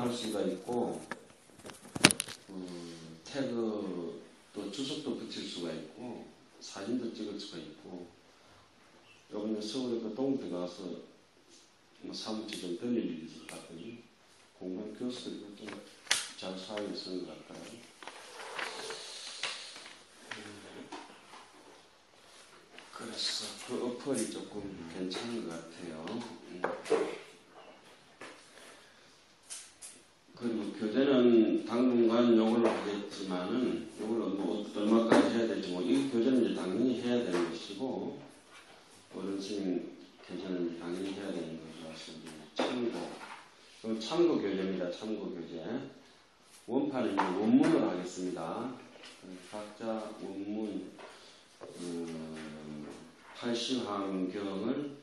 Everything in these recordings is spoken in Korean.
할 수가 있고, 태그 또 주석도 붙일 수가 있고, 사진도 찍을 수가 있고, 요번에 서울에 그 동대 가서 뭐 사무실 좀 들릴 일이 있을 것 같더니 공부한 교수들이 좀 잘 사용해 쓴 것 같더라고요. 그래서 그 어플이 조금 괜찮은 것 같아요. 그리고 교재는 당분간 요걸로 하겠지만은 요걸 뭐 얼마까지 해야 될지 이 교재는 이제 당연히 해야 되는 것이고 어른스님 교재는 당연히 해야 되는 것이라서 참고 참고 교재입니다. 참고 교재 원판은 이제 원문으로 하겠습니다. 각자 원문 80환경을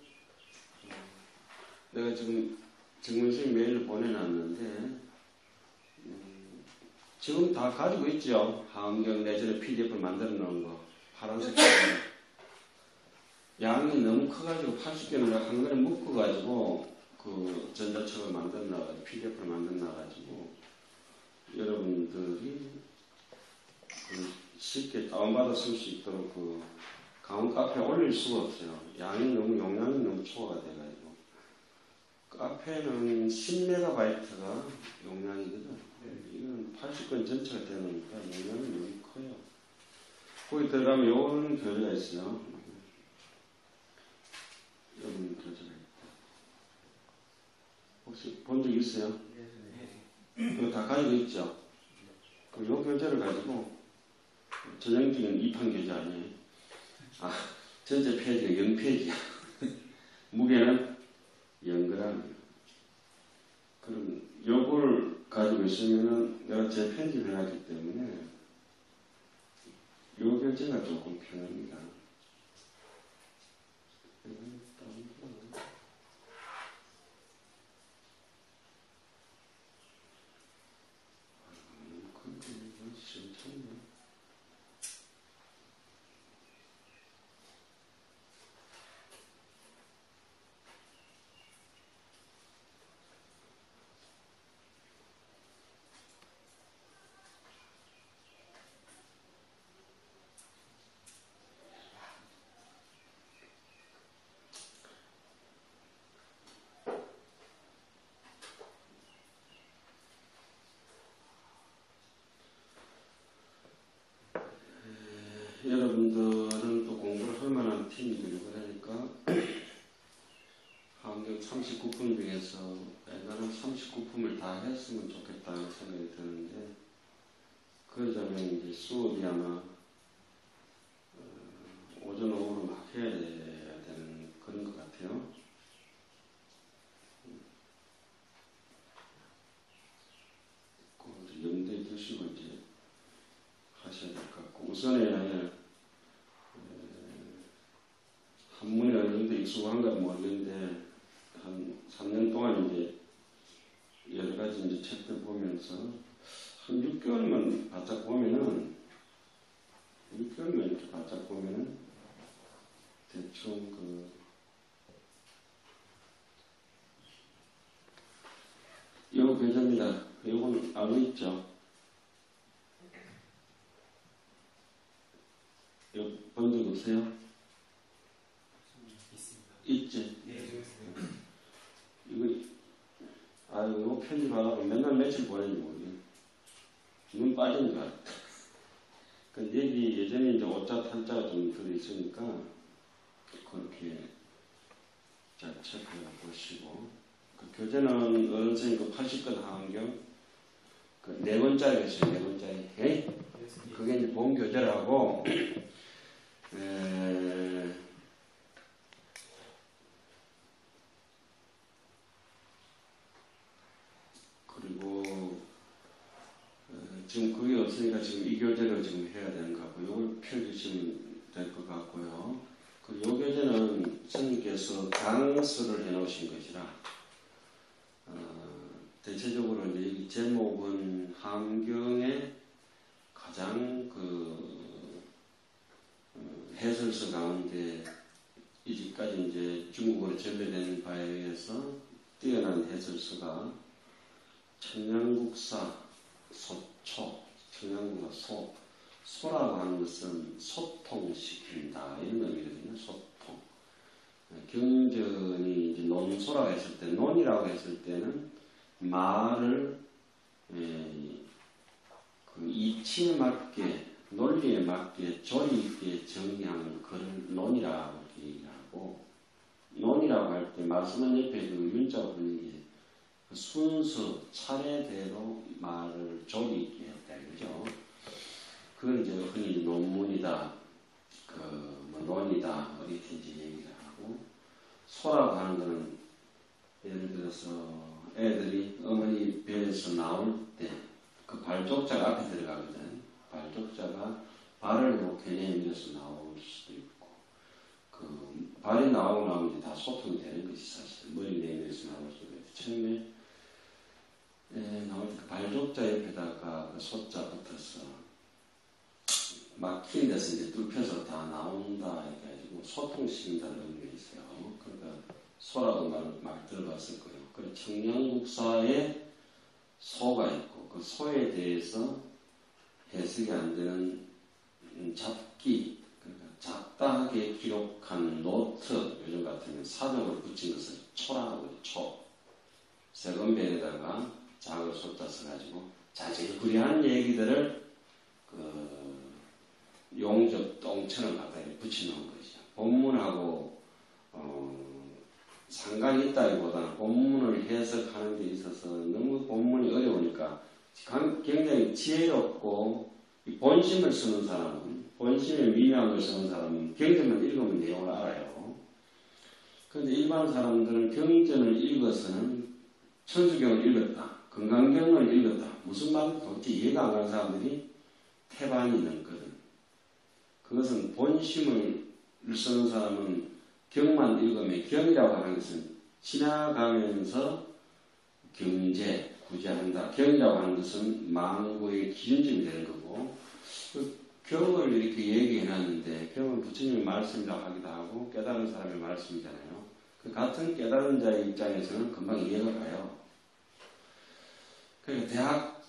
내가 지금 정문생 메일을 보내놨는데 지금 다 가지고 있죠. 하원경 내전에 PDF를 만들어 놓은 거 파란색 양이 너무 커가지고 80개를 한 번에 묶어가지고 그 전자책을 만들어 놔가지고 PDF를 만들어 놔가지고 여러분들이 쉽게 다운받아 쓸 수 있도록 그 강원 카페에 올릴 수가 없어요. 양이 용량이 너무 초과가 돼가지고 카페는 10MB가 용량이거든. 이건 80건 전체가 되니까 용량이 너무 커요. 거기 들어가면 요런 교재가 있어요. 요런 교재가 있고 혹시 본 적 있어요? 이거 다 가지고 있죠? 그럼 요 교재를 가지고 전형적인 2판 교재 아니에요? 전체 페이지가 0페이지야. 무게는 0g. 그럼 요걸 가지고 있으면은 내가 재편집해 놨기 때문에 요 교재가 조금 편합니다. 여러분들은 또 공부를 할 만한 팀이고 그러니까 하원경 39품 중에서 나는 39품을 다 했으면 좋겠다는 생각이 드는데 그러자면 이제 수업이 아마 오전 오후로 막 해야 되는 그런 것 같아요. 그 염두에 두시고 이제 하셔야 될 것 같고 우선에 한문이 어느 정도 익숙한가 모르겠는데 한 3년 동안 이제 여러 가지 이제 책들 보면서 한 6개월만 바짝 보면은 6개월만 이렇게 바짝 보면은 대충 요 교재입니다. 요건 알고 있죠? 요 본 적 없어요? 있지? 이거 편집하다가 맨날 며칠 보내는지 모르겠네. 눈 빠진 줄 알았다. 근데 여기 예전에 이제 오자 탄자가 좀 들어있으니까 그렇게 잘 체크해 보시고 그 교재는 어른선생님 그 80건 하원경 그 4권짜리가 있어요. 4권짜리. 그게 이제 본 교재라고 그리고 지금 그게 없으니까 지금 이 교재를 지금 해야 되는 것 같고 이걸 펴주시면 될 것 같고요. 그리고 이 교재는 선생님께서 강서를 해놓으신 것이라 대체적으로 이제 이 제목은 함경의 가장 해설서 가운데 이제까지 이제 중국어로 전래된 바에 의해서 뛰어난 해설서가 청양국사 소초, 청양국사 소, 소라고 하는 것은 소통시킨다 이런 의미거든요. 소통. 경전이 이제 논소라고 했을 때, 논이라고 했을 때는 말을 그 이치에 맞게, 논리에 맞게 조리 있게 정리하는 그런 논이라고 얘기하고, 논이라고 할 때 말씀은 옆에 그 윤자가 붙는 게 그 순서, 차례대로 말을 조리 있게 했다 이거죠. 그건 이제 흔히 논문이다, 뭐 논이다, 어디든지 얘기를 하고, 소라고 하는 거는 예를 들어서 애들이 어머니 배에서 나올 때 그 발족자가 앞에 들어가거든. 발족자가 발을 이렇게 내밀어서 나올 수도 있고, 그 발이 나오고 나면 이제 다 소통이 되는 것이 사실. 머리 내밀어서 나올 수도 있고, 처음에 나올 때 그 발족자 옆에다가 그 소자 붙어서 막힌 데서 이제 뚫혀서 다 나온다 해가지고 소통시킨다는 의미가 있어요. 그러니까 소라고 말 들어봤을 거예요. 그리고 청양국사에 소가 있고 그 소에 대해서 해석이 안 되는 잡기, 그러니까 잡다하게 기록한 노트, 요즘 같으면 사적으로 붙인 것을 초라고 해요. 초. 세건배에다가 작을 쏟다 써가지고 자질구레한 얘기들을 용접 똥처럼 갖다 붙여놓은 것이죠. 본문하고 상관이 있다기보다는 본문을 해석하는 데 있어서 너무 본문이 어려우니까 굉장히 지혜롭고 본심을 쓰는 사람은, 본심의 미묘함을 쓰는 사람은 경전만 읽으면 내용을 알아요. 그런데 일반 사람들은 경전을 읽어서는 천수경을 읽었다, 건강경을 읽었다, 무슨 말인지 도대체 이해가 안 가는 사람들이 태반이 넘거든. 그것은 본심을 쓰는 사람은 경만 읽으면, 경이라고 하는 것은 지나가면서 경제, 구제한다. 경이라고 하는 것은 망고의 기준점이 되는 거고, 그 경을 이렇게 얘기해 놨는데, 경은 부처님의 말씀이라고 하기도 하고 깨달은 사람의 말씀이잖아요. 그 같은 깨달은 자의 입장에서는 금방 이해가 가요. 그러니까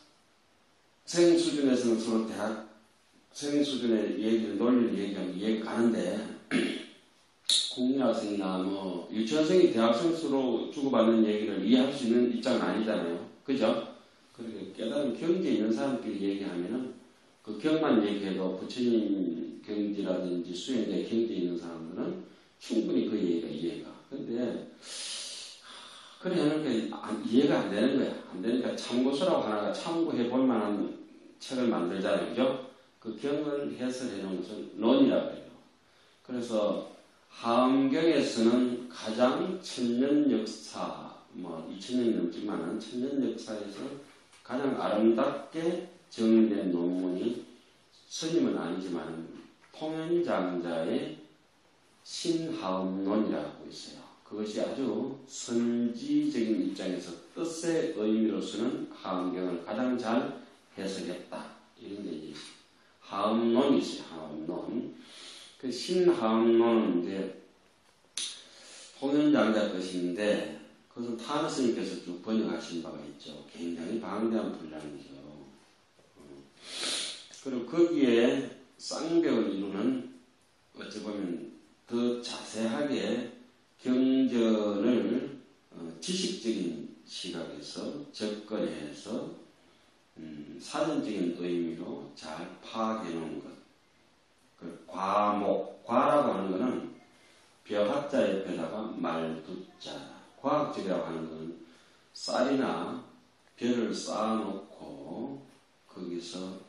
대학생 수준에서는 서로 대학생 수준의 얘기를, 논리를 얘기하면 이해가 가는데, 국민학생이나 뭐 유치원생이 대학생수로 주고받는 얘기를 이해할 수 있는 입장은 아니잖아요. 그죠? 그리고 깨달은 경지에 있는 사람끼리 얘기하면은 그 경만 얘기해도 부처님 경지라든지 수행자의 경지에 있는 사람들은 충분히 그 얘기가 이해가. 근데 그러니까 이해가 안 되는 거야. 안 되니까 참고서라고 하나가 참고해 볼 만한 책을 만들잖아요. 그죠? 그 경을 해설해 놓은 것은 논이라고 해요. 그래서 하엄경에서는 가장 천년 역사, 뭐 2000년이 넘지만은 천년 역사에서 가장 아름답게 정리된 논문이 스님은 아니지만 통현장자의 신하엄론이라고 있어요. 그것이 아주 선지적인 입장에서 뜻의 의미로서는 하엄경을 가장 잘 해석했다. 이런 게 이제 하엄론이 있어요. 하엄론. 그 신하엄론은 이제 통현장자 것인데, 그것은 타너 스님께서 쭉 번역하신 바가 있죠. 굉장히 방대한 분량이죠. 그리고 거기에 쌍벽을 이루는, 어찌 보면 더 자세하게 경전을 지식적인 시각에서 접근해서 사전적인 의미로 잘 파악해 놓은 것. 그 과목, 과라고 하는 것은 벼하자 옆에다가 말두자. 과학적이라고 하는 것은 쌀이나 벼를 쌓아놓고 거기서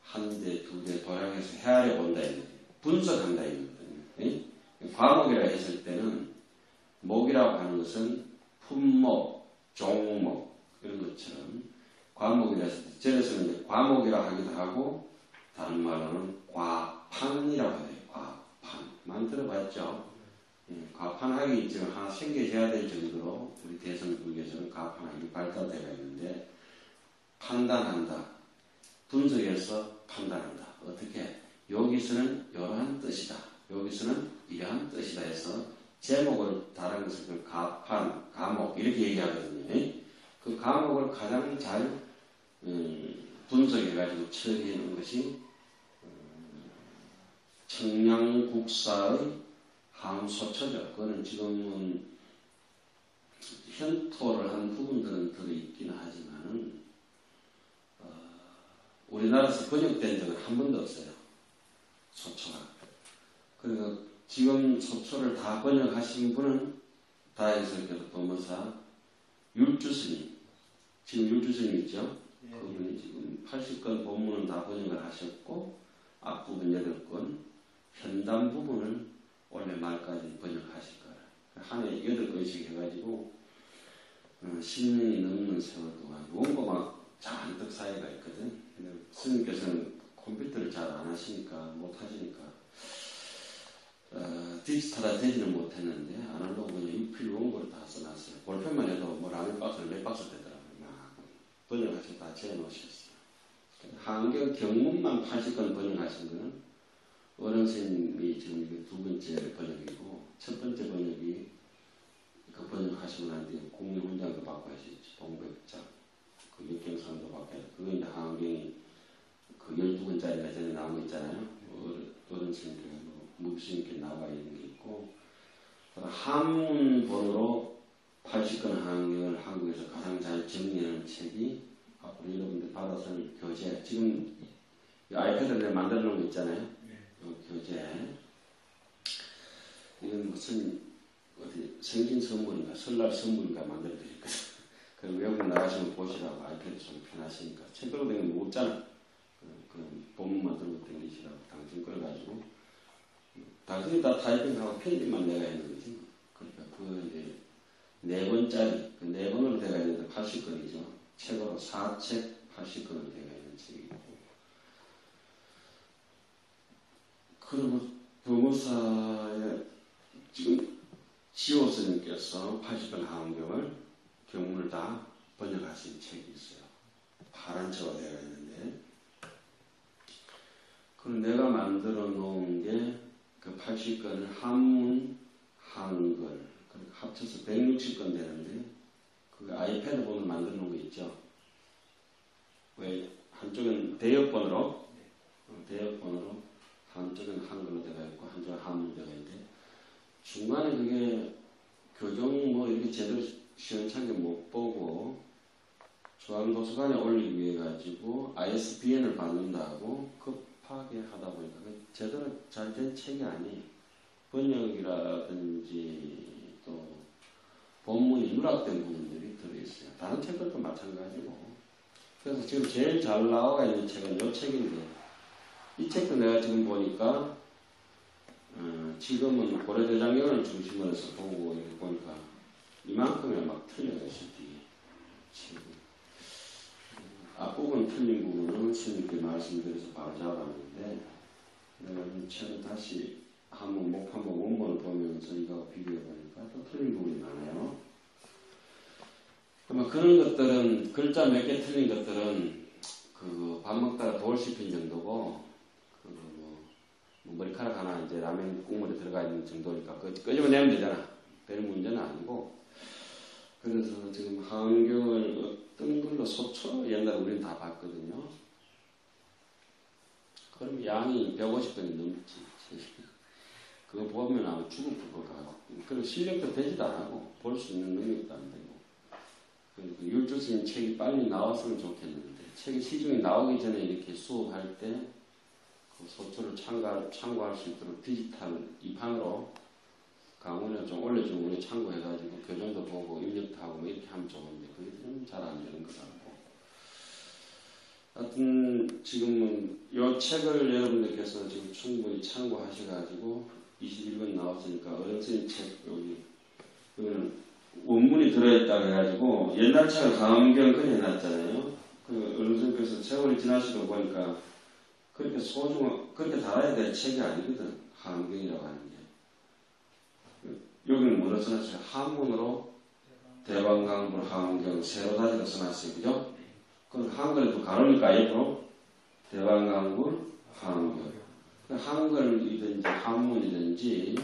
한 대, 두 대 도량해서 헤아려 본다. 분석한다. 이거거든요. 과목이라고 했을 때는 목이라고 하는 것은 품목, 종목 이런 것처럼 과목이라 했을 때 저에서는 이제 과목이라고 하기도 하고 다른 말로는 과판이라고 해요. 과판. 많이 들어봤죠? 과판학이 지금 하나 생겨져야 될 정도로 우리 대성불교에서는 과판학이 발달되어 있는데, 판단한다. 분석해서 판단한다. 어떻게? 여기서는 이러한 뜻이다. 여기서는 이러한 뜻이다 해서 제목을 다른 것을 과판, 과목 이렇게 얘기하거든요. 그 과목을 가장 잘 분석해가지고 처리해 놓은 것이 청량국사의 함소초죠. 그거는 지금은 현토를 한 부분들은 들어있기는 하지만은 우리나라에서 번역된 적은 한 번도 없어요. 소초가. 그래서 지금 소초를 다 번역하신 분은 다행스럽게도 도무사 율주스님, 지금 율주스님 있죠? 네. 그분이 지금 80권 본문은 다 번역을 하셨고 앞부분 8권, 현담 부분을 올해 말까지 번역하실 거예요. 한 해 8권씩 해가지고 10년이 넘는 세월 동안 원고가 잔뜩 쌓여가 있거든. 스님께서는 컴퓨터를 잘 안 하시니까 못 하시니까 디지털화 되지는 못했는데 아날로그 그냥 유필 원고를 다 써놨어요. 볼펜만 해도 뭐 라면 박스를 몇 박스 되더라고요. 막 번역하셔서 다 재놓으셨어요. 한경 경문만 80권 번역하신 거는 어른 스님이 지금 이게 두 번째 번역이고 첫 번째 번역이 그 번역하시고 난 뒤에 공유훈장도 받고 하시죠. 동백장, 그 역경상도 받고 하시죠. 그거 이제 한경이 그 12권짜리 예전에 나온 거 있잖아요. 어른 스님께 무비스님께 나와 있는 게 있고, 한문본으로 80권 한경을 한국에서 가장 잘 정리하는 책이 앞으로 여러분들 받아서 교재, 지금 아이패드를 만들어 놓은 거 있잖아요. 교재. 이건 무슨 어디 생신 선물인가 설날 선물인가 만들어 드렸거든. 그 외국 나가시면 보시라고 아이패드 좀 편하시니까 책 들고 다니면 무겁잖아. 그 본문만 들고 다니시라고 당신 걸 가지고 당신이 다 타이핑하고 편집만 내가 있는 거지. 그러니까 그 이제 4권짜리 그 4권으로 되어 있는데 80권이죠. 책으로 4책 80권으로 되어 있는 책이고. 그리고 도무사에 지금 지호 스님께서 80권 한경을 경문을 다 번역하신 책이 있어요. 파란 책으로 되어 있는데, 그럼 내가 만들어 놓은 게 그 80권을 한문, 한글, 합쳐서 160권 되는데, 그 아이패드 본을 만들어 놓은 거 있죠? 왜, 한쪽은 대역본으로, 한쪽은 한글로 되어 있고, 한쪽은 한문로 되어 있는데, 중간에 그게 교정 뭐 이렇게 제대로 시원찮게 못 보고, 중앙도서관에 올리기 위해 가지고 ISBN을 받는다고 급하게 하다 보니까 제대로 잘 된 책이 아니에요. 번역이라든지 또 본문이 누락된 부분들이 들어있어요. 다른 책들도 마찬가지고. 그래서 지금 제일 잘 나와 있는 책은 이 책인데, 이 책도 내가 지금 보니까 지금은 고려대장경을 중심으로 해서 보고 이렇게 보니까 이만큼이 막 틀려요. 뒤에 책이. 앞부분 틀린 부분은 스님께 말씀드려서 바로 잡았는데, 내가 이 책을 다시 한번 목판본 원본을 보면서 이거 비교해 보니까 또 틀린 부분이 많아요. 그러면 그런 것들은 글자 몇 개 틀린 것들은 그 밥 먹다가 돌 씹힌 정도고, 머리카락 하나 이제 라면 국물에 들어가 있는 정도니까 끄집어내면 되잖아. 별 문제는 아니고. 그래서 지금 한경을 어떤 걸로 소초 옛날에 우리는 다 봤거든요. 그럼 양이 150권이 넘지. 그거 보면 아마 죽을 것 같고. 그리고 실력도 되지도 안 하고 볼 수 있는 능력도 안 되고. 그리고 율주스님 책이 빨리 나왔으면 좋겠는데, 책이 시중에 나오기 전에 이렇게 수업할 때 그 소초를 참고할 수 있도록 디지털 입항으로 강원에 좀 올려주면 우리 참고해가지고 교정도 보고 입력도 하고 뭐 이렇게 하면 좋은데 그게 좀 잘 안 되는 것 같고. 하여튼 지금은 이 책을 여러분들께서 지금 충분히 참고하셔가지고 21권 나왔으니까 어른스님 책 여기 이거는 원문이 들어있다고 해가지고 옛날 책을 강엄경 그려놨잖아요. 그 어른스님께서 세월이 지나시고 보니까 그렇게 그렇게 달아야 될 책이 아니거든. 한경이라고 하는 게. 여기는 뭐로 써놨어요? 한문으로 대방강불 한경 세로 다지로 써놨어요. 그죠? 그럼 한글에도 가로니까 옆으로 대방강불 한경. 한글이든지 한문이든지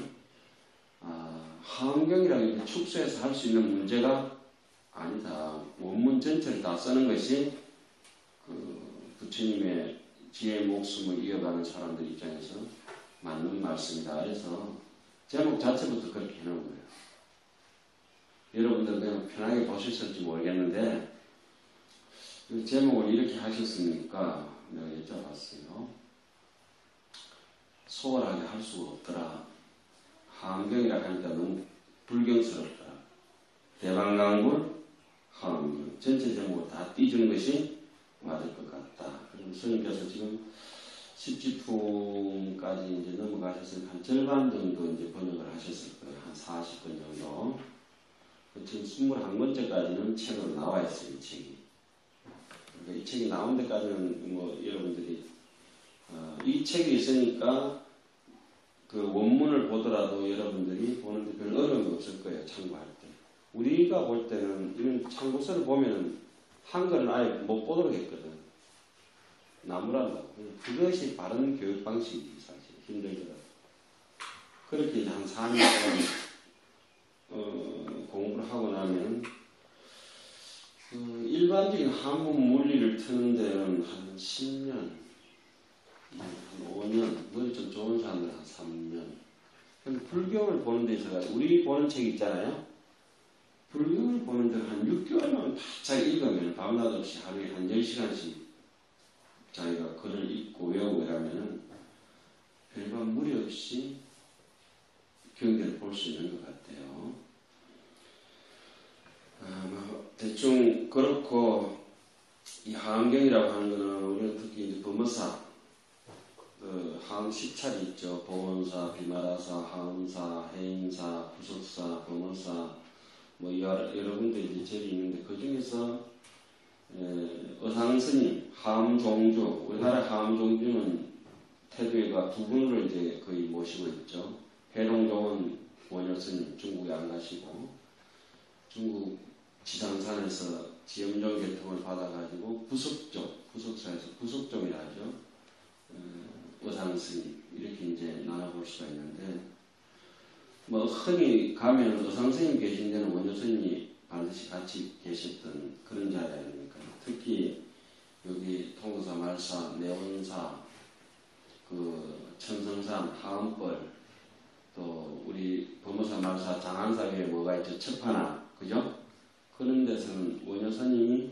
한경이라고 이렇게 축소해서 할 수 있는 문제가 아니다. 원문 전체를 다 쓰는 것이 부처님의 지혜의 목숨을 이어가는 사람들 입장에서 맞는 말씀이다. 그래서 제목 자체부터 그렇게 해놓은 거예요. 여러분들 그냥 편하게 보셨을지 모르겠는데 그 제목을 이렇게 하셨으니까 내가 여쭤봤어요. 소홀하게 할 수가 없더라. 하암경이라 하니까 너무 불경스럽더라. 대방강불 하암경 전체 제목을 다 띄준 것이 맞을 것 같다. 그럼 스님께서 지금 10지품까지 이제 넘어가셨으니까 한 절반 정도 이제 번역을 하셨을 거예요. 한 40권 정도. 지금 21권째까지는 책으로 나와 있어요, 이 책이. 그러니까 이 책이 나온 데까지는 뭐 여러분들이 이 책이 있으니까 그 원문을 보더라도 여러분들이 보는데 별 어려움이 없을 거예요, 참고할 때. 우리가 볼 때는 이런 참고서를 보면은 한글은 아예 못 보도록 했거든. 나무란다고. 그것이 바른 교육 방식이지, 사실. 힘들더라도. 그렇게 이제 한 4년 동안 공부를 하고 나면 일반적인 한문 물리를 트는 데는 한 10년, 한 5년, 머리 좀 좋은 사람들은 한 3년. 근데 불경을 보는 데 있어서 우리 보는 책 있잖아요. 불경을 보는 데는 한 6개월만 바짝 읽으면 밤낮 없이 하루에 한 10시간씩 자기가 글을 읽고 외우고 이러면은 별반 무리 없이 경계를 볼 수 있는 것 같아요. 대충 그렇고 이 하암경이라고 하는 거는 우리는 특히 이제 범어사 하암 10차례 있죠. 보원사, 비마라사, 하암사, 해인사, 부석사, 범어사 뭐 여러 군데 이제 절이 있는데 그 중에서 어상스님, 하암종주, 우리나라 하암종주는 태도에가 두 분을 이제 거의 모시고 있죠. 해롱종은 원효스님, 중국에 안 가시고 중국 지상산에서 지엄종 계통을 받아가지고 부석사에서 부석종이라 하죠. 어상스님 이렇게 이제 나눠볼 수가 있는데 뭐 흔히 가면 어상스님 계신 데는 원효스님이 반드시 같이 계셨던 그런 자리 아닙니까? 특히 여기 통도사, 말사, 내원사, 그 천성산, 하암벌, 또 우리 범어사, 말사, 장안사 위에 뭐가 있죠? 첩하나, 그죠? 그런 데서는 원효스님이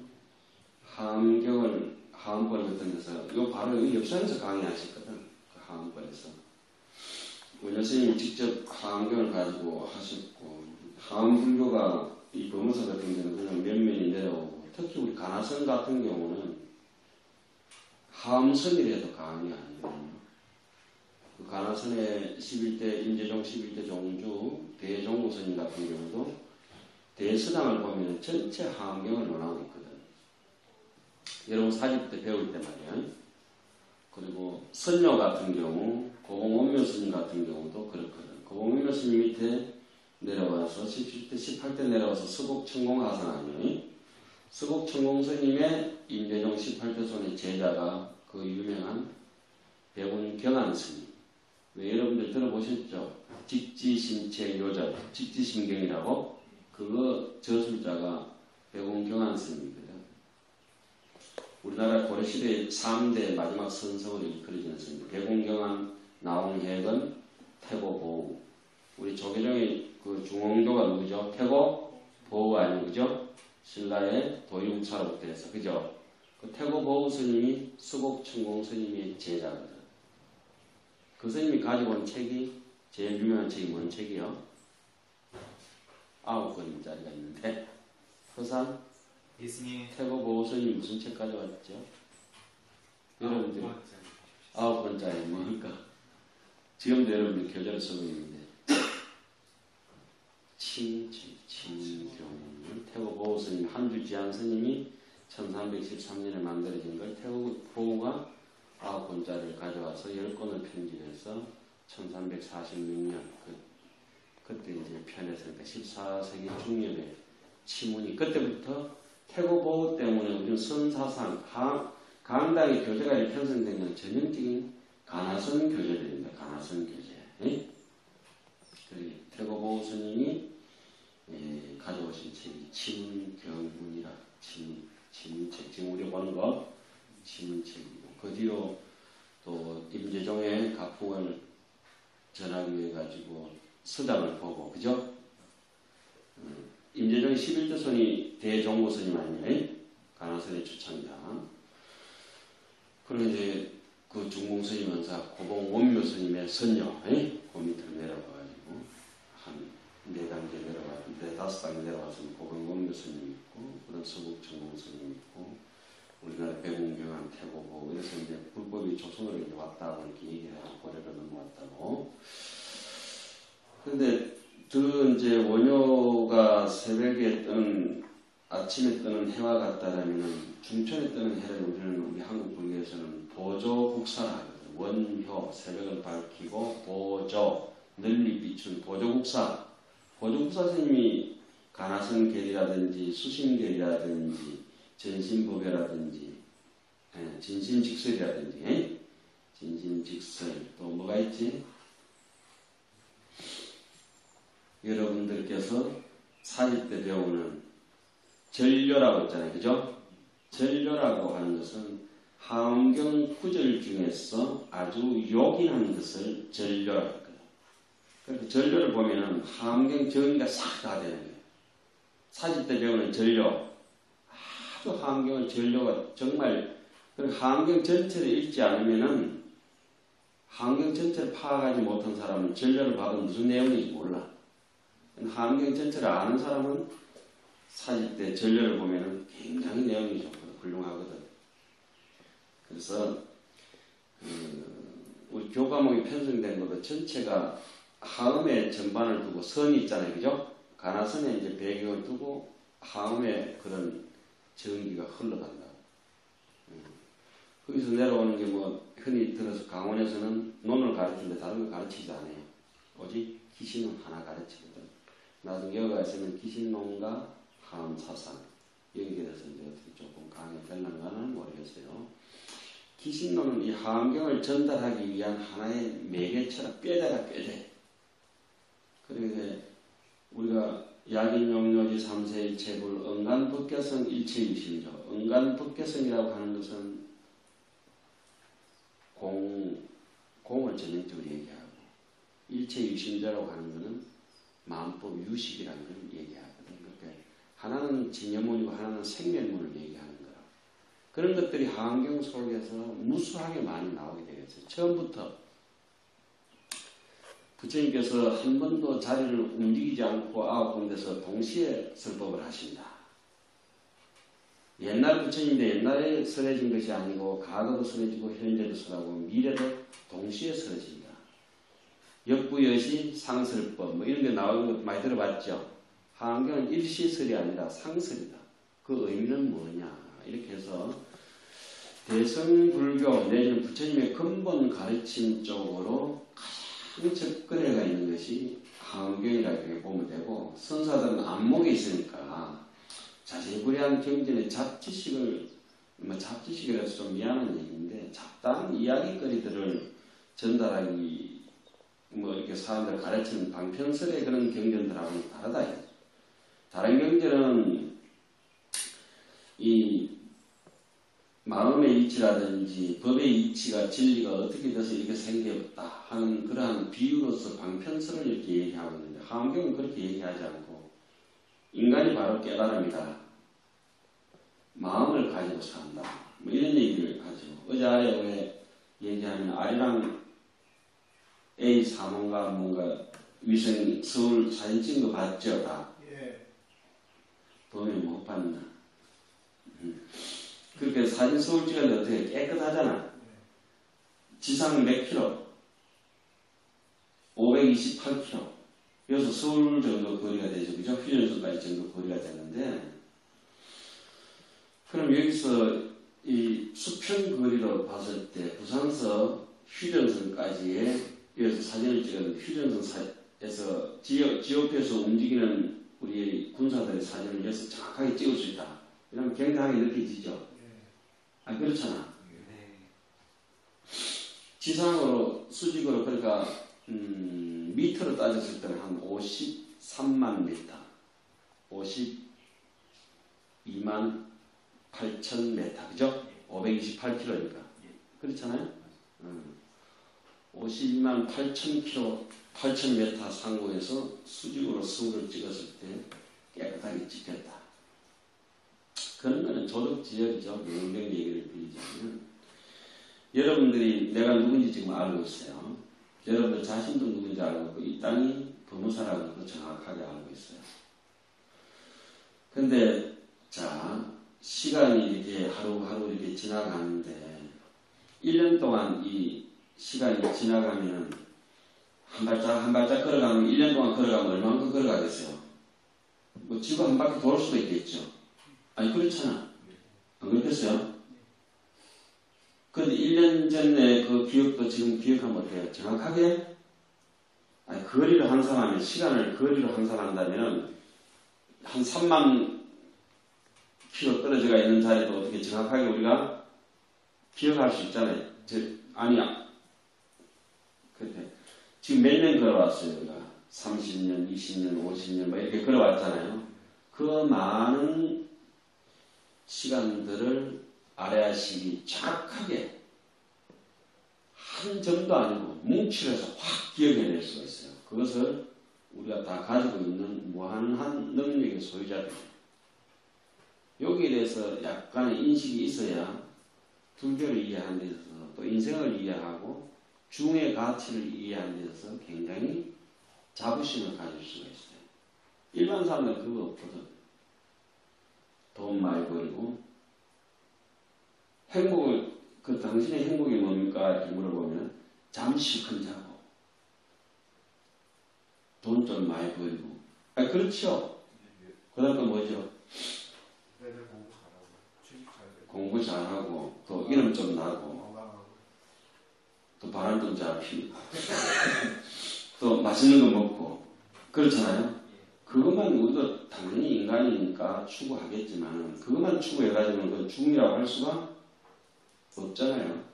하암벌 같은 데서, 요 바로 이 옆산에서 강의하셨거든. 그 하암벌에서. 원효스님이 직접 하암경을 가지고 하셨고, 하암불교가 이 범어사 같은 경우는 그냥 면면이 내려오고, 특히 우리 가나선 같은 경우는 하암선이라도 강이 아니거든요. 그 가나선의 11대, 임재종 11대 종주, 대종무선임 같은 경우도 대서당을 보면 전체 하암경을 논하고 있거든. 여러분 사집 때 배울 때 말이야. 그리고 선녀 같은 경우, 고봉원묘 스님 같은 경우도 그렇거든. 고봉원묘 스님 밑에 내려와서 17대, 18대 내려와서 서곡천공하산하니 서곡천공스님의 임재종 18대 손의 제자가 그 유명한 백운경안 스님. 왜 여러분들 들어보셨죠? 직지심체요절, 직지심경이라고 그거 저술자가 백운경안 스님이거든. 우리나라 고려시대의 3대 마지막 선성을 이끌어주는 스님. 백운경안, 나홍해건, 태고보우. 우리 조계종의 그 중흥도가 누구죠? 태고보우 아니고 그죠? 신라의 도유차로부터 해서 그죠? 그 태고보우 스님이 서곡천공 스님의 제자거든. 그 스님이 가지고 온 책이 제일 유명한 책이 뭔 책이요? 9권짜리가 있는데 허산 예수님 태고보우 스님이 무슨 책 가져왔죠? 여러분들 9권짜리 뭡니까? 지금도 여러분들 교재를 쓰고 있는데 친경 태고보우 스님 한주지안 스님이 1313년에 만들어진 걸 태고보우가 9권짜리를 가져와서 10권을 편집해서 1346년 그때 이제 편했으니까 14세기 중엽에 치문이 그때부터 태고보우 때문에 우리는 선사상 강당의 교재가 편성된 건 전형적인 가나선 교재들입니다. 가나선 교재. 태고보우 스님이 가져오신 책이 치문경문이라 치문책 지금 우리가 보는 거 치문책이고 그 뒤로 또 임재종의 가풍을 전하기 위해 가지고 서당을 보고 그죠? 임재종의 11대손이 대종고 스님 아니에요? 가나선의 주창자. 그리고 이제 그 중공 스님 원사 고봉 원묘 스님의 선녀, 그 밑으로 내려가가지고 한 4단계 내려가는데 5단계 내려가서는 고봉 원묘 스님 있고, 그다음 서북 중공 스님 있고, 우리나라 배공경한 태고고, 그래서 이제 불법이 조선으로 이제 왔다고 이렇게 얘기해서 고려로 넘어왔다고. 근데 그 이제 원효가 새벽에 뜨는 아침에 뜨는 해와 같다라면 중천에 뜨는 해를 우리 한국 불교에서는 보조국사라 하거든. 원효 새벽을 밝히고 보조 널리 비춘 보조국사. 보조국사 스님이 가나선계리라든지 수심계리라든지 전신법회라든지 진심직설이라든지 진심직설 또 뭐가 있지? 여러분들께서 40대 배우는 전료라고 있잖아요. 그죠? 전료라고 하는 것은 하엄경 구절 중에서 아주 요긴한 것을 전료라고 했거든요. 그래서 전료를 보면은 하엄경 정의가 싹 다 되는 거예요. 40대 배우는 전료. 아주 하엄경은 전료가 정말 하엄경 전체를 읽지 않으면은 하엄경 전체를 파악하지 못한 사람은 전료를 봐도 무슨 내용인지 몰라. 하엄경 전체를 아는 사람은 40대 전료를 보면은 굉장히 내용이 좋거든, 훌륭하거든. 그래서 우리 교과목이 편성된 것도 전체가 하음의 전반을 두고 선이 있잖아요, 그죠? 가나선에 이제 배경을 두고 하음의 그런 전기가 흘러간다. 거기서 내려오는 게 뭐 흔히 들어서 강원에서는 논을 가르치는데 다른 거 가르치지 않아요. 오직 기신은 하나 가르치거든. 나중에 여기 가서는 기신론과 하음사상 연결해서 이제 어떻게 조금 강의 될런가는 모르겠어요. 기신론은 이 하음경을 전달하기 위한 하나의 매개체라 뼈대가 뼈대. 그리고 우리가 약인용료지 3세 1체불 응간법계성 일체유심이죠. 응간법계성이라고 하는 것은 공을 전형적으로 얘기하고 일체유심자라고 하는 것은 마음법 유식이라는 걸 얘기하거든요. 그러니까 하나는 진여문이고 하나는 생멸문을 얘기하는 거라. 그런 것들이 하엄경 속에서 무수하게 많이 나오게 되겠어요. 처음부터 부처님께서 한 번도 자리를 움직이지 않고 9군데서 동시에 설법을 하신다. 옛날 부처님인데 옛날에 설해진 것이 아니고 과거도 설해지고 현재도 설하고 미래도 동시에 설해진다. 역부여시 상설법 뭐 이런 게 나오는 거 많이 들어봤죠. 하엄경은 일시설이 아니라 상설이다. 그 의미는 뭐냐 이렇게 해서 대성불교 내지는 부처님의 근본 가르침 쪽으로 가장 접근해가 있는 것이 하엄경이라고 보면 되고, 선사들은 안목에 있으니까 자세부리한 경전의 잡지식이라서 좀 미안한 얘기인데 잡다한 이야기거리들을 전달하기 뭐 이렇게 사람들 가르치는 방편설의 그런 경전들하고는 다르다. 다른 경전은 이 마음의 이치라든지 법의 이치가 진리가 어떻게 돼서 이렇게 생겼다 하는 그러한 비유로서 방편설을 이렇게 얘기하고 있는데 하엄경은 그렇게 얘기하지 않고 인간이 바로 깨달음이다. 마음을 가지고 산다. 뭐 이런 얘기를 하죠. 어제 왜 얘기하면 아리랑 A 사mon가 뭔가 위성 서울 사진 찍은 거 봤죠? 다? 예. 보면 못 봤나? 그렇게 사진 서울 찍었는데 어떻게 깨끗하잖아. 지상 몇 킬로? 528km. 여기서 서울 정도 거리가 되죠. 그죠? 휴전선까지 정도 거리가 되는데, 그럼 여기서 이 수평 거리로 봤을 때 부산서 휴전선까지의 여기서 사진을 찍었는데 휴전선에서 지역에서 움직이는 우리 군사들의 사진을 여기서 정확하게 찍을 수 있다. 이러면 굉장하게 느껴지죠. 아, 그렇잖아. 지상으로 수직으로 그러니까 미터로 따졌을 때는 한 53만 미터. 52만 8천 메타, 그죠? 528km니까. 그렇잖아요? 52만 8천 메타 상공에서 수직으로 승부를 찍었을 때 깨끗하게 찍혔다. 그런 거는 조덕지역이죠. 명령 얘기를 드리자면. 여러분들이 내가 누군지 지금 알고 있어요. 여러분들 자신도 누군지 알고 있고, 이 땅이 변호사라는 것도 정확하게 알고 있어요. 근데, 자, 시간이 이렇게 하루하루 이렇게 지나가는데, 1년 동안 이 시간이 지나가면, 한 발짝 걸어가면, 1년 동안 걸어가면 얼마만큼 걸어가겠어요? 뭐, 지구 한 바퀴 돌 수도 있겠죠. 아니, 그렇잖아. 안 그렇겠어요? 근데 1년 전에 그 기억도 지금 기억하면 어때요? 정확하게? 아니, 거리를 환산하면, 시간을 거리로 환산한다면, 한 3만 킬로 떨어져가 있는 자리도 어떻게 정확하게 우리가 기억할 수 있잖아요. 아니야. 그때 지금 몇 년 걸어왔어요, 우리가. 30년, 20년, 50년, 뭐 이렇게 걸어왔잖아요. 그 많은 시간들을 아래아식이 정확하게 한 점도 아니고 뭉치려서 확 기억해낼 수가 있어요. 그것을 우리가 다 가지고 있는 무한한 능력의 소유자들입니다. 여기에 대해서 약간의 인식이 있어야 불교를 이해하는 데 있어서 또 인생을 이해하고 중의 가치를 이해하는 데 있어서 굉장히 자부심을 가질 수가 있어요. 일반 사람들은 그거 없거든. 돈 많이 벌고 행복을, 당신의 행복이 뭡니까? 이렇게 물어보면 잠시 큰 자고 돈 좀 많이 벌고. 그렇죠. 그 다음 또 뭐죠? 공부 잘하고 또 이름 좀 나고 또 바람 좀 잘 피우고 또 맛있는 거 먹고. 그렇잖아요. 그것만 우리도 당연히 인간이니까 추구하겠지만 그것만 추구해가지고는 그건 죽음이라고 할 수가 없잖아요.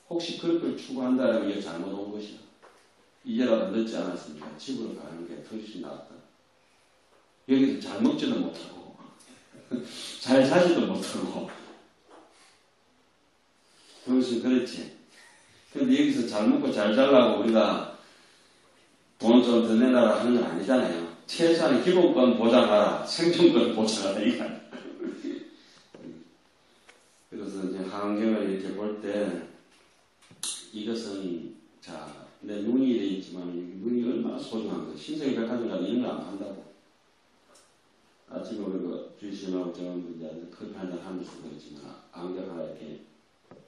혹시 그런 걸 추구한다면 이게 잘못 온 것이야. 이제라도 늦지 않았습니까? 집으로 가는 게 훨씬 낫다. 여기서 잘 먹지도 못하고 잘 자지도 못하고 그것이 그렇지. 근데 여기서 잘 먹고 잘 자려고 우리가 돈 좀 더 내놔라 하는 건 아니잖아요. 최소한 기본권 보장하라, 생존권 보장하라 이거 아니야. 그래서 이제 환경을 이렇게 볼 때 이것은 자, 내 눈이 되어 있지만 눈이 얼마나 소중한 거야. 신세계 백화점 가면 이런 거 안 판다고. 아침에 우리 주심하고 정원도 이제 커피 한잔 하면서 그렇지만 안경 하나 이렇게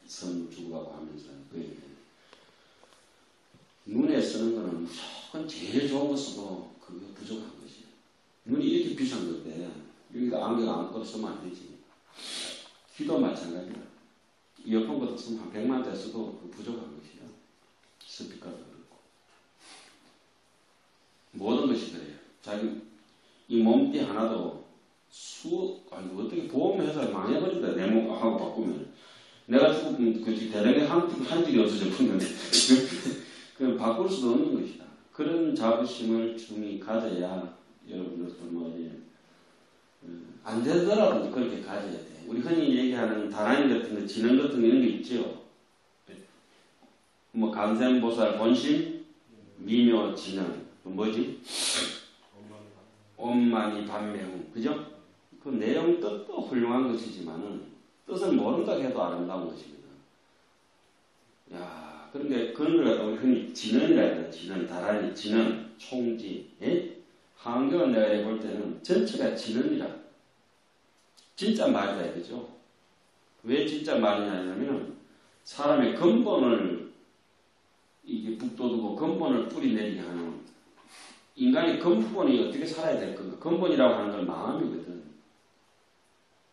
선물 주고 가고 하면서 눈에 쓰는 거는 무조건 제일 좋은 거 쓰고 그게 부족한 것이야. 눈이 이렇게 비싼 건데 여기다 안경 아무것도 쓰면 안 되지. 귀도 마찬가지야. 이어폰 같은 거 쓰면 한 100만 대 써도 부족한 것이야. 스피커도 그렇고. 모든 것이 그래요. 자기 이 몸띠 하나도 어떻게 보험회사를 망해버린다. 내 몸하고 바꾸면. 내가 죽으면 대량의 한 줄이 없어져 붙는데 그걸 바꿀 수도 없는 것이다. 그런 자부심을 중히 가져야 여러분들도 안 되더라도 그렇게 가져야 돼. 우리 흔히 얘기하는 다라임 같은 거, 지능 같은 거 이런 게 있죠. 뭐 감생보살 본심, 미묘 지능, 뭐지? 엄만이 반매웅, 그죠? 그 내용 뜻도 훌륭한 것이지만은 뜻을 모른다고 해도 아름다운 것입니다. 야, 그런데 그런 걸 갖다 우리 흔히 진언이라 해요. 진언, 다라니, 진언, 총지. 예? 한경을 내가 해볼 때는 전체가 진언이라. 진짜 말이다, 그죠? 왜 진짜 말이냐면 사람의 근본을 이게 북돋우고 근본을 뿌리내리게 하는 인간의 근본이 어떻게 살아야 될 건가? 근본이라고 하는 건 마음이거든.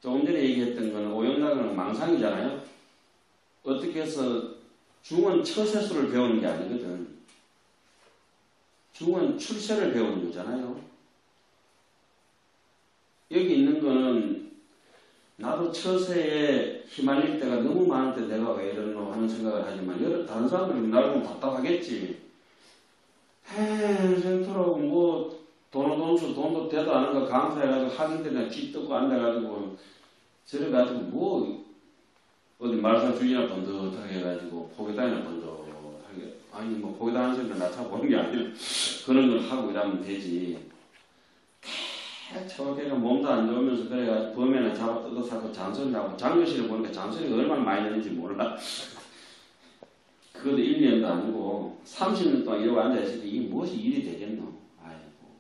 조금 전에 얘기했던 건 오영락은 망상이잖아요. 어떻게 해서 중은 처세수를 배우는 게 아니거든. 중은 출세를 배우는 거잖아요. 여기 있는 거는 나도 처세에 휘말릴 때가 너무 많을 때 내가 왜 이러노 하는 생각을 하지만 다른 사람들은 날 보면 답답하겠지. 생토록 뭐 돈도 되도 않은 거 강사해가지고 학생들이나 기 뜨고 앉아가지고 저래가지고 뭐 어디 말사 주인이나 번듯하게 해가지고 포기단이나 번듯하게 아니 뭐 포기단 하는 소리는 나차 보는 게 아니라 그런 걸 하고 이러면 되지. 처갓걔가 몸도 안 좋으면서 그래가지고 범에는 잡아 뜯어사고 잔소리 나고 장교실을 보니까 잔소리가 얼마나 많이 나는지 몰라. 그것도 1년도 아니고 30년 동안 이러고 앉아있을 때 이게 무엇이 일이 되겠노? 아이고.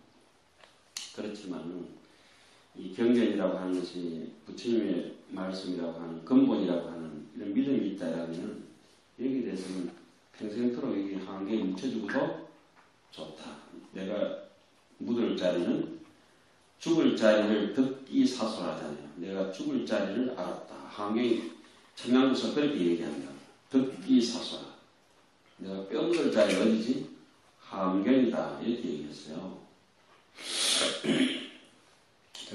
그렇지만 이 경전이라고 하는 것이 부처님의 말씀이라고 하는 근본이라고 하는 이런 믿음이 있다라면 여기에 대해서는 평생토록 여기 한계에 묻혀주고도 좋다. 내가 묻을 자리는 죽을 자리를 듣기 사소하잖아요. 내가 죽을 자리를 알았다. 한계에 청양고서 그렇게 얘기합니다. 듣기 사소하. 내가 뼈묻을 자리 어디지? 함경이다. 이렇게 얘기했어요.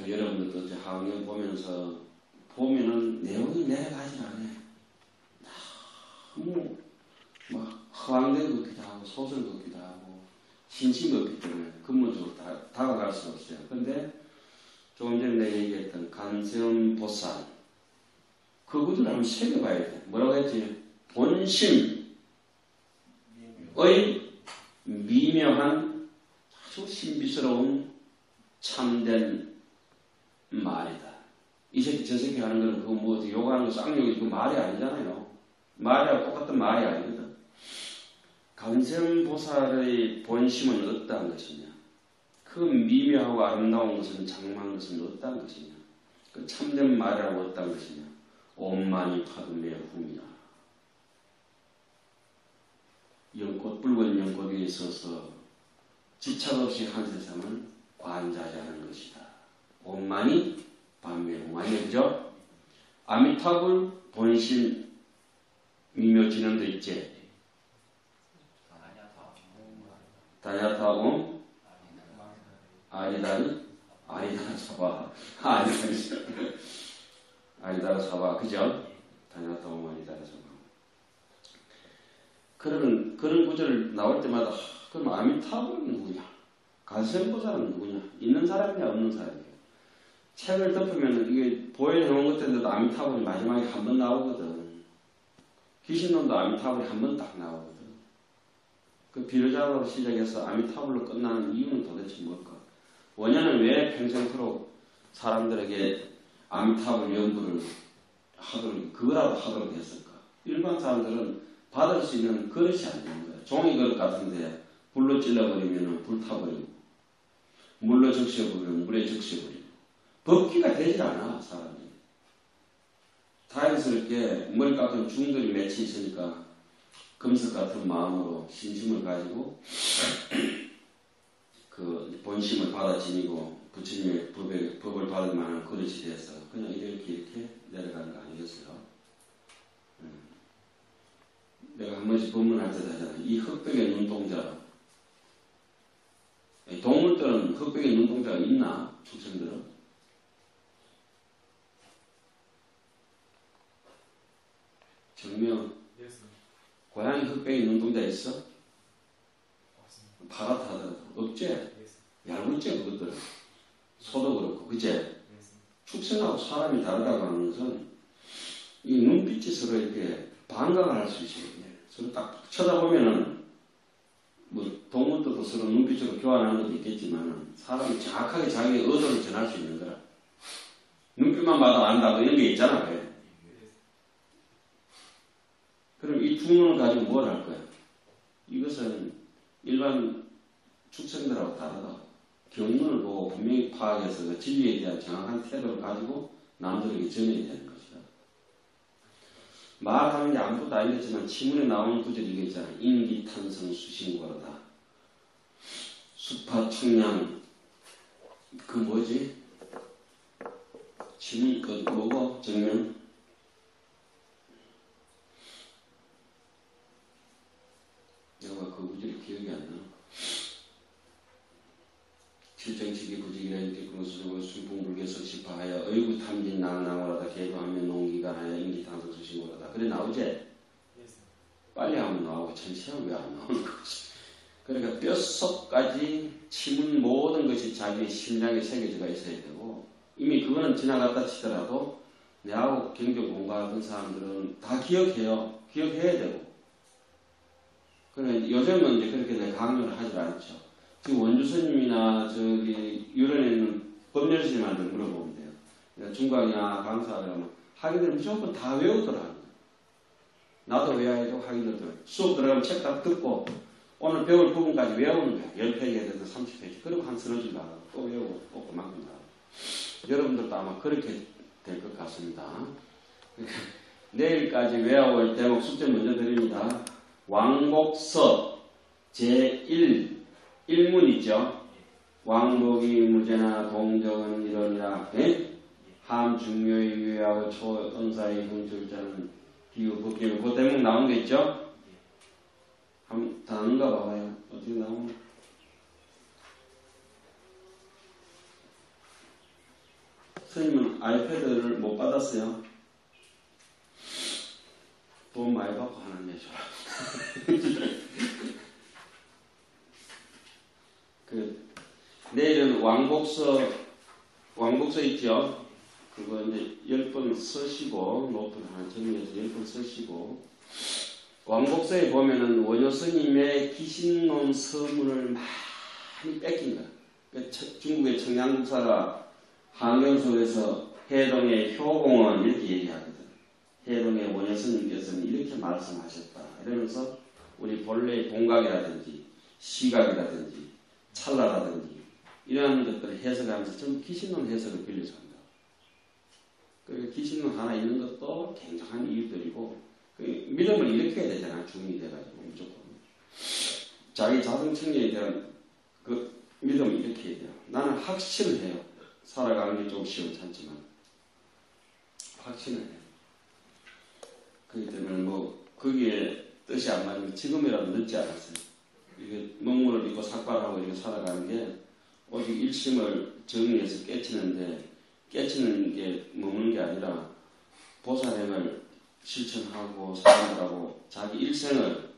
여러분들도 어제 함경 보면은 내용이 내려가지 않아요. 너무 막 허황된 것 같기도 하고 소설 같기도 하고 신심 같기 때문에 근본적으로 다가갈 수 없어요. 그런데 조금 전에 내가 얘기했던 간세음보살 그 구절을 한번 새겨봐야 돼. 뭐라고 했지? 본심의 미묘한 아주 신비스러운 참된 말이다. 이 새끼 저 새끼 하는 거는 그거 뭐 욕하는 거 쌍욕이 그 말이 아니잖아요. 말이랑 똑같은 말이 아니거든. 간세음보살의 본심은 어떠한 것이냐? 그 미묘하고 아름다운 것은 장망한 것은 어떠한 것이냐? 그 참된 말이라고 어떠한 것이냐? 온만이 파도매 hum이라. 연꽃 붉은 연꽃 위에 서서 지착 없이 한 세상을 관자하는 것이다. 온만이 반매후 아니에요, 그죠? 아미타불 본심 미묘진언도 있지. 다냐타옴 아리다리 사바 아리다라 사바 그죠? 다냐타옴 아리다라 사바. 그런 구절을 나올 때마다 그럼 아미타불은 누구냐? 간세음보살은 누구냐? 있는 사람이냐 없는 사람이냐? 책을 덮으면 이게 보여놓은 것들인데도 아미타불이 마지막에 한 번 나오거든. 귀신론도 아미타불이 한 번 딱 나오거든. 그 비로자로 시작해서 아미타불로 끝나는 이유는 도대체 뭘까? 원년은 왜 평생토록 사람들에게 아미타불 연구를 하도록 그거라도 하도록 했을까? 일반 사람들은 받을 수 있는 그릇이 안 되는 거야. 종이 그릇 같은데 불로 찔러버리면 불타버리고 물로 적셔버리면 물에 적셔버리고 법기가 되질 않아 사람이. 자연스럽게 머리 깎은 중들이 맺혀 있으니까 금석 같은 마음으로 신심을 가지고 그 본심을 받아 지니고 부처님의 법을 받을 만한 그릇이 돼서 그냥 이렇게 내려가는 거 아니겠어요? 내가 한 번씩 법문할 때 하잖아. 이 흑백의 눈동자. 동물들은 흑백의 눈동자가 있나?畜生들은? 정명. 고양이 흑백의 눈동자 있어? 파랗다더라도. 없지? 얇을지 그것들은. 소도 그렇고. 그치? 축생하고 사람이 다르다고 하는 것은 이 눈빛이 서로 이렇게 반각을 할 수 있어요. 서로 딱 쳐다보면은 뭐 동물들도 서로 눈빛으로 교환하는 것도 있겠지만 사람이 정확하게 자기의 의도를 전할 수 있는 거라. 눈빛만 봐도 안다고 이런 게 있잖아. 왜? 그럼 이 두 눈을 가지고 뭘 할 거야? 이것은 일반 축생들하고 다르다. 경륜을 보고 분명히 파악해서 그 진리에 대한 정확한 태도를 가지고 남들에게 전해야 되는 것이다. 말하는 게 아무것도 아니겠지만 지문에 나오는 구절이 이게 있잖아. 인기탄성 수신고로다. 수파 청량 그 뭐지? 지문 그 뭐고 정면 내가 그 구절이 기억이 안 나. 칠정치기 부지기라 이렇게 그것으로 순풍불개서 시파하여 의구 탐진 낭낭오라다 개도하면 농기간하여 인기탄성 수신고로다. 그래 나오지? 빨리 하면 나오고 천천히 하면 왜 안 나오는 거지? 그러니까 뼛속까지 침은 모든 것이 자기의 심장에 새겨져 있어야 되고, 이미 그거는 지나갔다 치더라도 내하고 경제 공부하던 사람들은 다 기억해요. 기억해야 되고. 그러니까 요즘은 이제 그렇게 내가 강요를 하지 않죠. 지금 원주 스님이나 저기 유럽에 있는 법률 스님한테 물어보면 돼요. 그러니까 중강이나 강사를 하면 하기들 무조건 다 외우더라고요. 나도 외워야 되고 하기들도 수업 들어가면 책 다 듣고 오늘 배울 부분까지 외우는 거야. 10페이지에 대해서 30페이지. 그리고 한 서너 줄 나가고 또 외우고 또 그만큼 나가고. 여러분들도 아마 그렇게 될 것 같습니다. 내일까지 외워올 대목 숙제 먼저 드립니다. 왕복서 제1 1문이죠. 왕복이 무죄나 동정은 이러니라. 함 중요의 유예하고 초응사의 형줄자는 비유 법계면 그 대목 나온 게 있죠? 한번 다른가 봐봐요. 어떻게 나오나? 선생님은 아이패드를 못 받았어요. 돈 많이 받고 하나 내줘. 내일은 왕복서 있죠? 그거 이제 10번 쓰시고, 노트를 하나 정리해서 10번 쓰시고, 왕복서에 보면은 원효 스님의 기신론 서문을 많이 뺏긴 거야. 중국의 청양국사가 한경 속에서 해동의 효공은 이렇게 얘기하거든. 해동의 원효 스님께서는 이렇게 말씀하셨다. 이러면서 우리 본래의 동각이라든지 시각이라든지 찰나라든지 이러한 것들을 해석하면서 전부 기신론 해석을 빌려서 한다. 그리고 기신론 하나 있는 것도 굉장한 이유들이고 믿음을 일으켜야 되잖아. 중인이 돼가지고 무조건 자기 자성 청량에 대한 그 믿음을 일으켜야 돼요. 나는 확신을 해요. 살아가는 게 좀 시원찮지만 확신을 해요. 그렇기 때문에 뭐 거기에 뜻이 안 맞으면 지금이라도 늦지 않았어요. 이게 먹물을 입고 삭발하고 이렇게 살아가는 게 오직 일심을 정리해서 깨치는데 깨치는 게 머무는 게 아니라 보살행을 실천하고 사람들하고 자기 일생을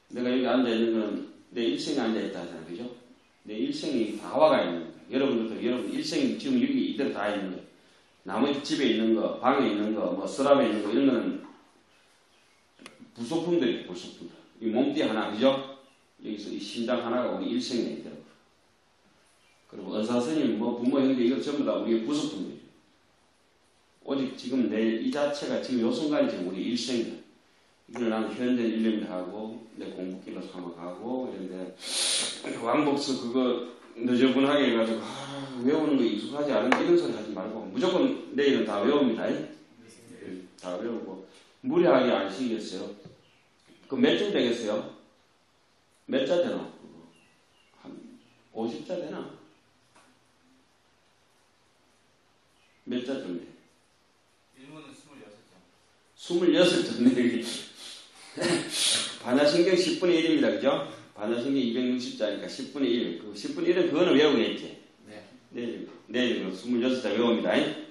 내가 여기 앉아있는 건 내 일생에 앉아있다 하잖아요. 그죠? 내 일생이 다 와가 있는 거예요. 여러분들도 여러분 일생이 지금 여기 이대로 다 있는 거예요. 나머지 집에 있는 거, 방에 있는 거, 뭐 서랍에 있는 거 이런 거는 부속품들이에요. 부속품들. 이 몸띠 하나, 그죠? 여기서 이 심장 하나가 우리 일생에 있더라고요. 그리고 은사스님, 뭐 부모, 형제 이거 전부 다 우리의 부속품들이에요. 오직 지금 내 이 자체가 지금 요 순간이 지금 우리 일생이다. 이걸 나는 현재 일념을 하고 내 공부길로 삼아가고 이런데 왕복서 그거 너저분하게 해가지고 외우는 거 익숙하지 않은 이런 소리 하지 말고 무조건 내일은 다 외웁니다. 다 외우고 무리하게 안 쉬겠어요. 그 몇 줄 되겠어요? 몇 자 되나? 한 50자 되나? 몇 자 정도? 1문은 26자. 26자. 반야신경 10분의 1입니다. 그죠? 반야신경 260자니까 10분의 1. 그 10분의 1은 그거는 외우겠지? 네. 내일 26자 외웁니다. 예.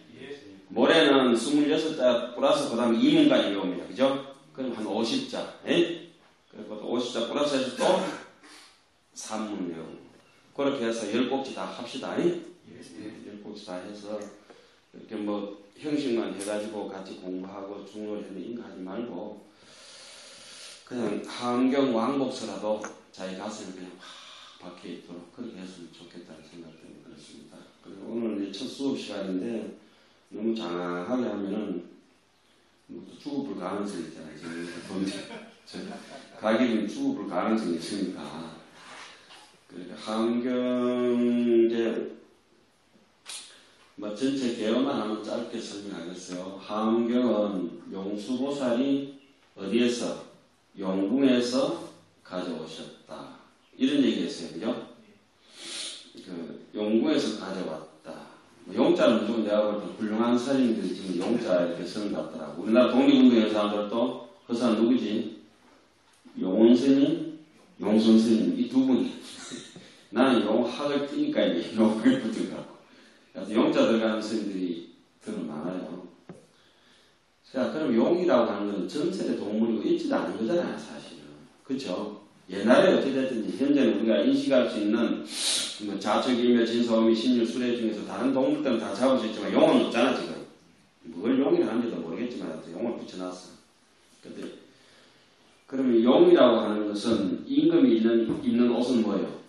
모레는 26자 플러스 그 다음에 2문까지 외웁니다. 그죠? 그럼 한 50자. 그리고 또 50자 플러스 해서 또 3문 외우고. 그렇게 해서 10꼭지 다 합시다. 10꼭지 다 해서 이렇게 뭐 형식만 해가지고 같이 공부하고 중요를 했는데 이거 하지 말고 그냥 함경 왕복서라도 자기 가슴에 그냥 확 박혀있도록 그렇게 했으면 좋겠다는 생각 때문에 그렇습니다. 그리고 오늘 이제 첫 수업 시간인데 너무 장황하게 하면은 죽어볼 가능성이 있잖아요. 지금 가기는 죽어볼 가능성이 있으니까. 그러니까 함경 이제 뭐 전체 개요만 한번 짧게 설명하겠어요. 함경은 용수보살이 어디에서? 용궁에서 가져오셨다. 이런 얘기했어요. 그죠? 그 용궁에서 가져왔다. 용자는 무조건 내가 볼 때 훌륭한 스님들이 지금 용자 이렇게 쓰는 것 같더라고. 우리나라 독립운동의 사람들도 그 사람 누구지? 용원 스님, 용선 스님 이 두 분이. 나는 용학을 띄니까 이제 용학을 붙은 것 같고. 그래서 용자 들어가는 스님들이 더 많아요. 자, 그럼 용이라고 하는 것은 전설의 동물이고 있지도 않은 거잖아요, 사실은. 그쵸? 옛날에 어찌됐든지 현재는 우리가 인식할 수 있는 뭐 자척이며 진서음이 신유 수레 중에서 다른 동물들은 다 잡을 수 있지만 용은 없잖아 지금. 뭘 용이라 하는지도 모르겠지만 용을 붙여놨어. 근데 그러면 용이라고 하는 것은 임금이 입는 옷은 뭐예요?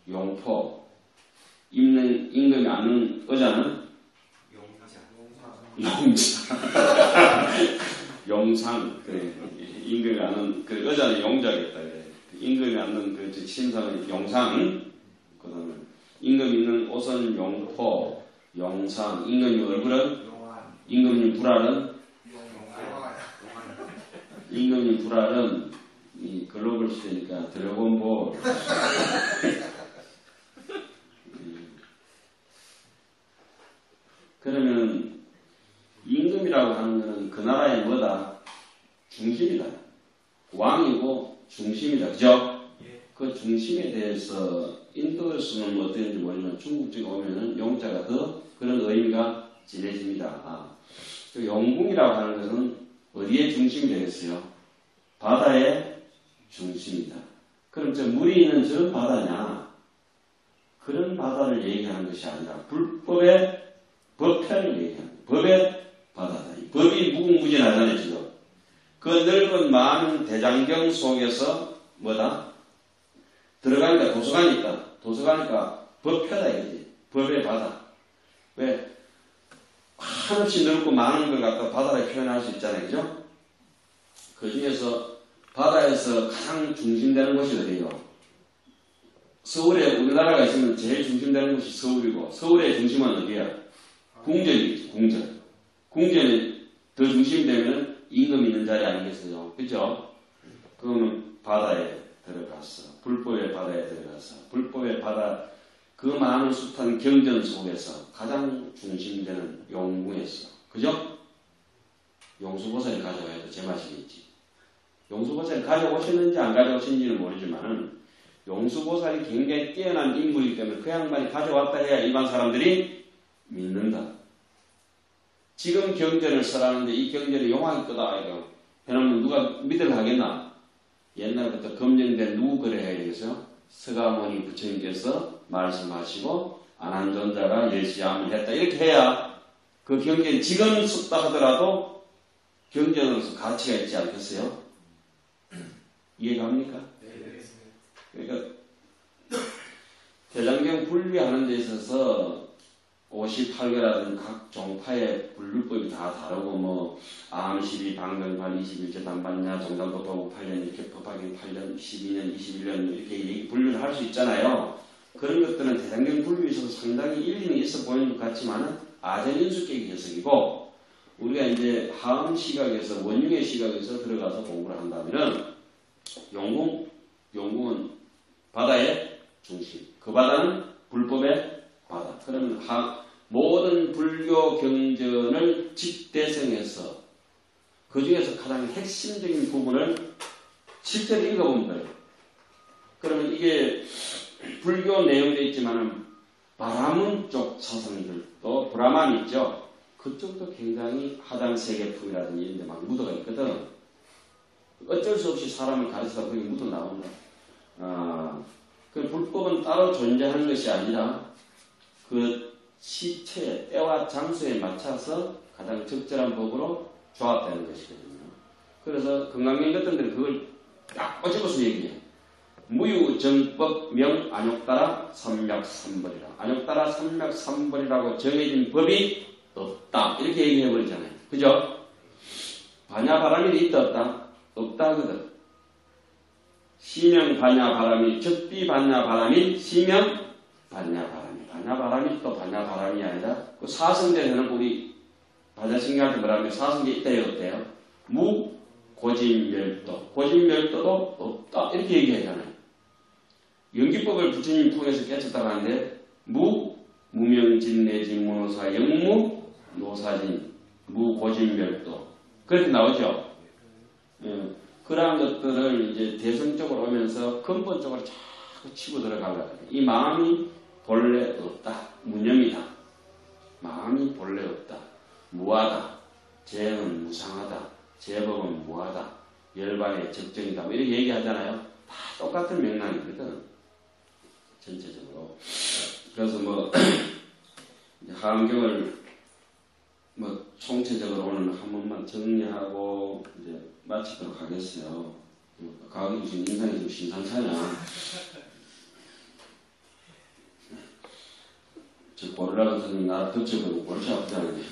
용포. 임금이 앉는 의자는 용자. 용상. 그래. 임금이 앉는 그 의자는 용자겠다. 그래. 임금이 앉는 그 침상은 용상. 그다음에 임금이 입는 옷은 용포, 용상. 임금이 얼굴은 임금님 불알은 임금님 불알은 이 글로벌 시대니까 드래곤볼. 그러면 임금이라고 하는 것은 그 나라의 뭐다? 중심이다. 왕이고 중심이다. 그죠? 그 중심에 대해서 인도에서는 어땠는지 모르지만 중국 쪽에 오면은 용자가 더 그런 의미가 진해집니다. 그 용궁이라고 하는 것은 어디에 중심이 되겠어요? 바다의 중심이다. 그럼 저 물이 있는 저런 바다냐? 그런 바다를 얘기하는 것이 아니라 불법의 법편을 얘기하는 법의 바다다. 이 법이 무궁무진하잖아요, 지금. 그 넓은 많은 대장경 속에서 뭐다? 들어가니까 도서가니까 법표다 이거지. 법의 바다. 왜? 한없이 넓고 많은 걸 갖다 바다를 표현할 수 있잖아요, 그죠? 그 중에서 바다에서 가장 중심되는 곳이 어디예요? 서울에 우리나라가 있으면 제일 중심되는 곳이 서울이고 서울의 중심은 어디야? 궁전이겠지, 궁전. 궁전이 더 중심이 되면 임금 있는 자리 아니겠어요? 그죠? 그러면 바다에 들어갔어. 불법의 바다에 들어갔어. 불법의 바다, 그 많은 숱한 경전 속에서 가장 중심되는 용궁에서. 그죠? 용수보살이 가져와야 제맛이겠지. 용수보살이 가져오셨는지 안 가져오셨는지는 모르지만은 용수보살이 굉장히 뛰어난 인물이기 때문에 그 양반이 가져왔다 해야 일반 사람들이 믿는다. 지금 경전을 써라는데 이 경전이 용왕이 거다 이거 해놓으면 누가 믿으려 하겠나? 옛날부터 검증된 누구 그래 해야 되겠어요? 서가모니 부처님께서 말씀하시고 안한존자가 열시함을 했다 이렇게 해야 그 경전이 지금 썼다 하더라도 경전으로서 가치가 있지 않겠어요? 이해갑니까? 네. 그러니까 대장경 분류하는 데 있어서 58개라든 각 종파의 분류법이 다 다르고 뭐 암12, 방병판 21제 단반냐, 정당법하고 8년 이렇게 법학인 8년, 12년, 21년 이렇게 분류를 할 수 있잖아요. 그런 것들은 대장경 분류에 있어서 상당히 일리는 있어 보이는 것 같지만은 아전인수격의 해석이고 우리가 이제 하음 시각에서 원융의 시각에서 들어가서 공부를 한다면은 용궁은 바다의 중심, 그 바다는 불법의 바다. 그러면 모든 불교 경전을 집대성해서 그 중에서 가장 핵심적인 부분을 실제로 읽어보면 돼요. 그러면 이게 불교 내용도 있지만은 바라문 쪽 사상들도 브라만 있죠. 그쪽도 굉장히 하장세계품이라든지 이런 데 막 묻어가 있거든. 어쩔 수 없이 사람을 가르치다 거기 묻어 나온다. 그 불법은 따로 존재하는 것이 아니라 그 시체의 때와 장소에 맞춰서 가장 적절한 법으로 조합되는 것이거든요. 그래서 건강경 같은 데는 그걸 딱 꽂아서 얘기해요. 무유정법 명 안욕따라 삼맥삼벌이라. 안욕따라 삼맥삼벌이라고 정해진 법이 없다. 이렇게 얘기해버리잖아요. 그죠? 반야바람이 있다 없다? 없다 하거든. 시명 반야바람이 적비 반야바람이 시명 반야바람이. 반야바람이 또 반야바람이 아니라 그 사성대에는 우리 반야신경한테 뭐라면 사성대 있대요 없대요? 무고진멸도. 고진멸도도 없다. 이렇게 얘기하잖아요. 연기법을 부처님 통해서 깨쳤다고 하는데 무명진내진무노사 영무노사진 무고진멸도 그렇게 나오죠. 그러한 것들을 이제 대성적으로 오면서 근본적으로 자꾸 치고 들어가려고 해요. 이 마음이 본래 없다. 무념이다. 마음이 본래 없다. 무하다. 죄는 무상하다. 제법은 무하다. 열반의 적정이다. 뭐 이렇게 얘기하잖아요. 다 똑같은 맥락이거든. 전체적으로. 그래서 뭐 하암경을 뭐 총체적으로 오늘 한 번만 정리하고 이제 마치도록 하겠어요. 가학이 지금 인상이 좀 심상찮아. 저 고르라고 선생님 나 덮쳐보고 골치 아프잖아요.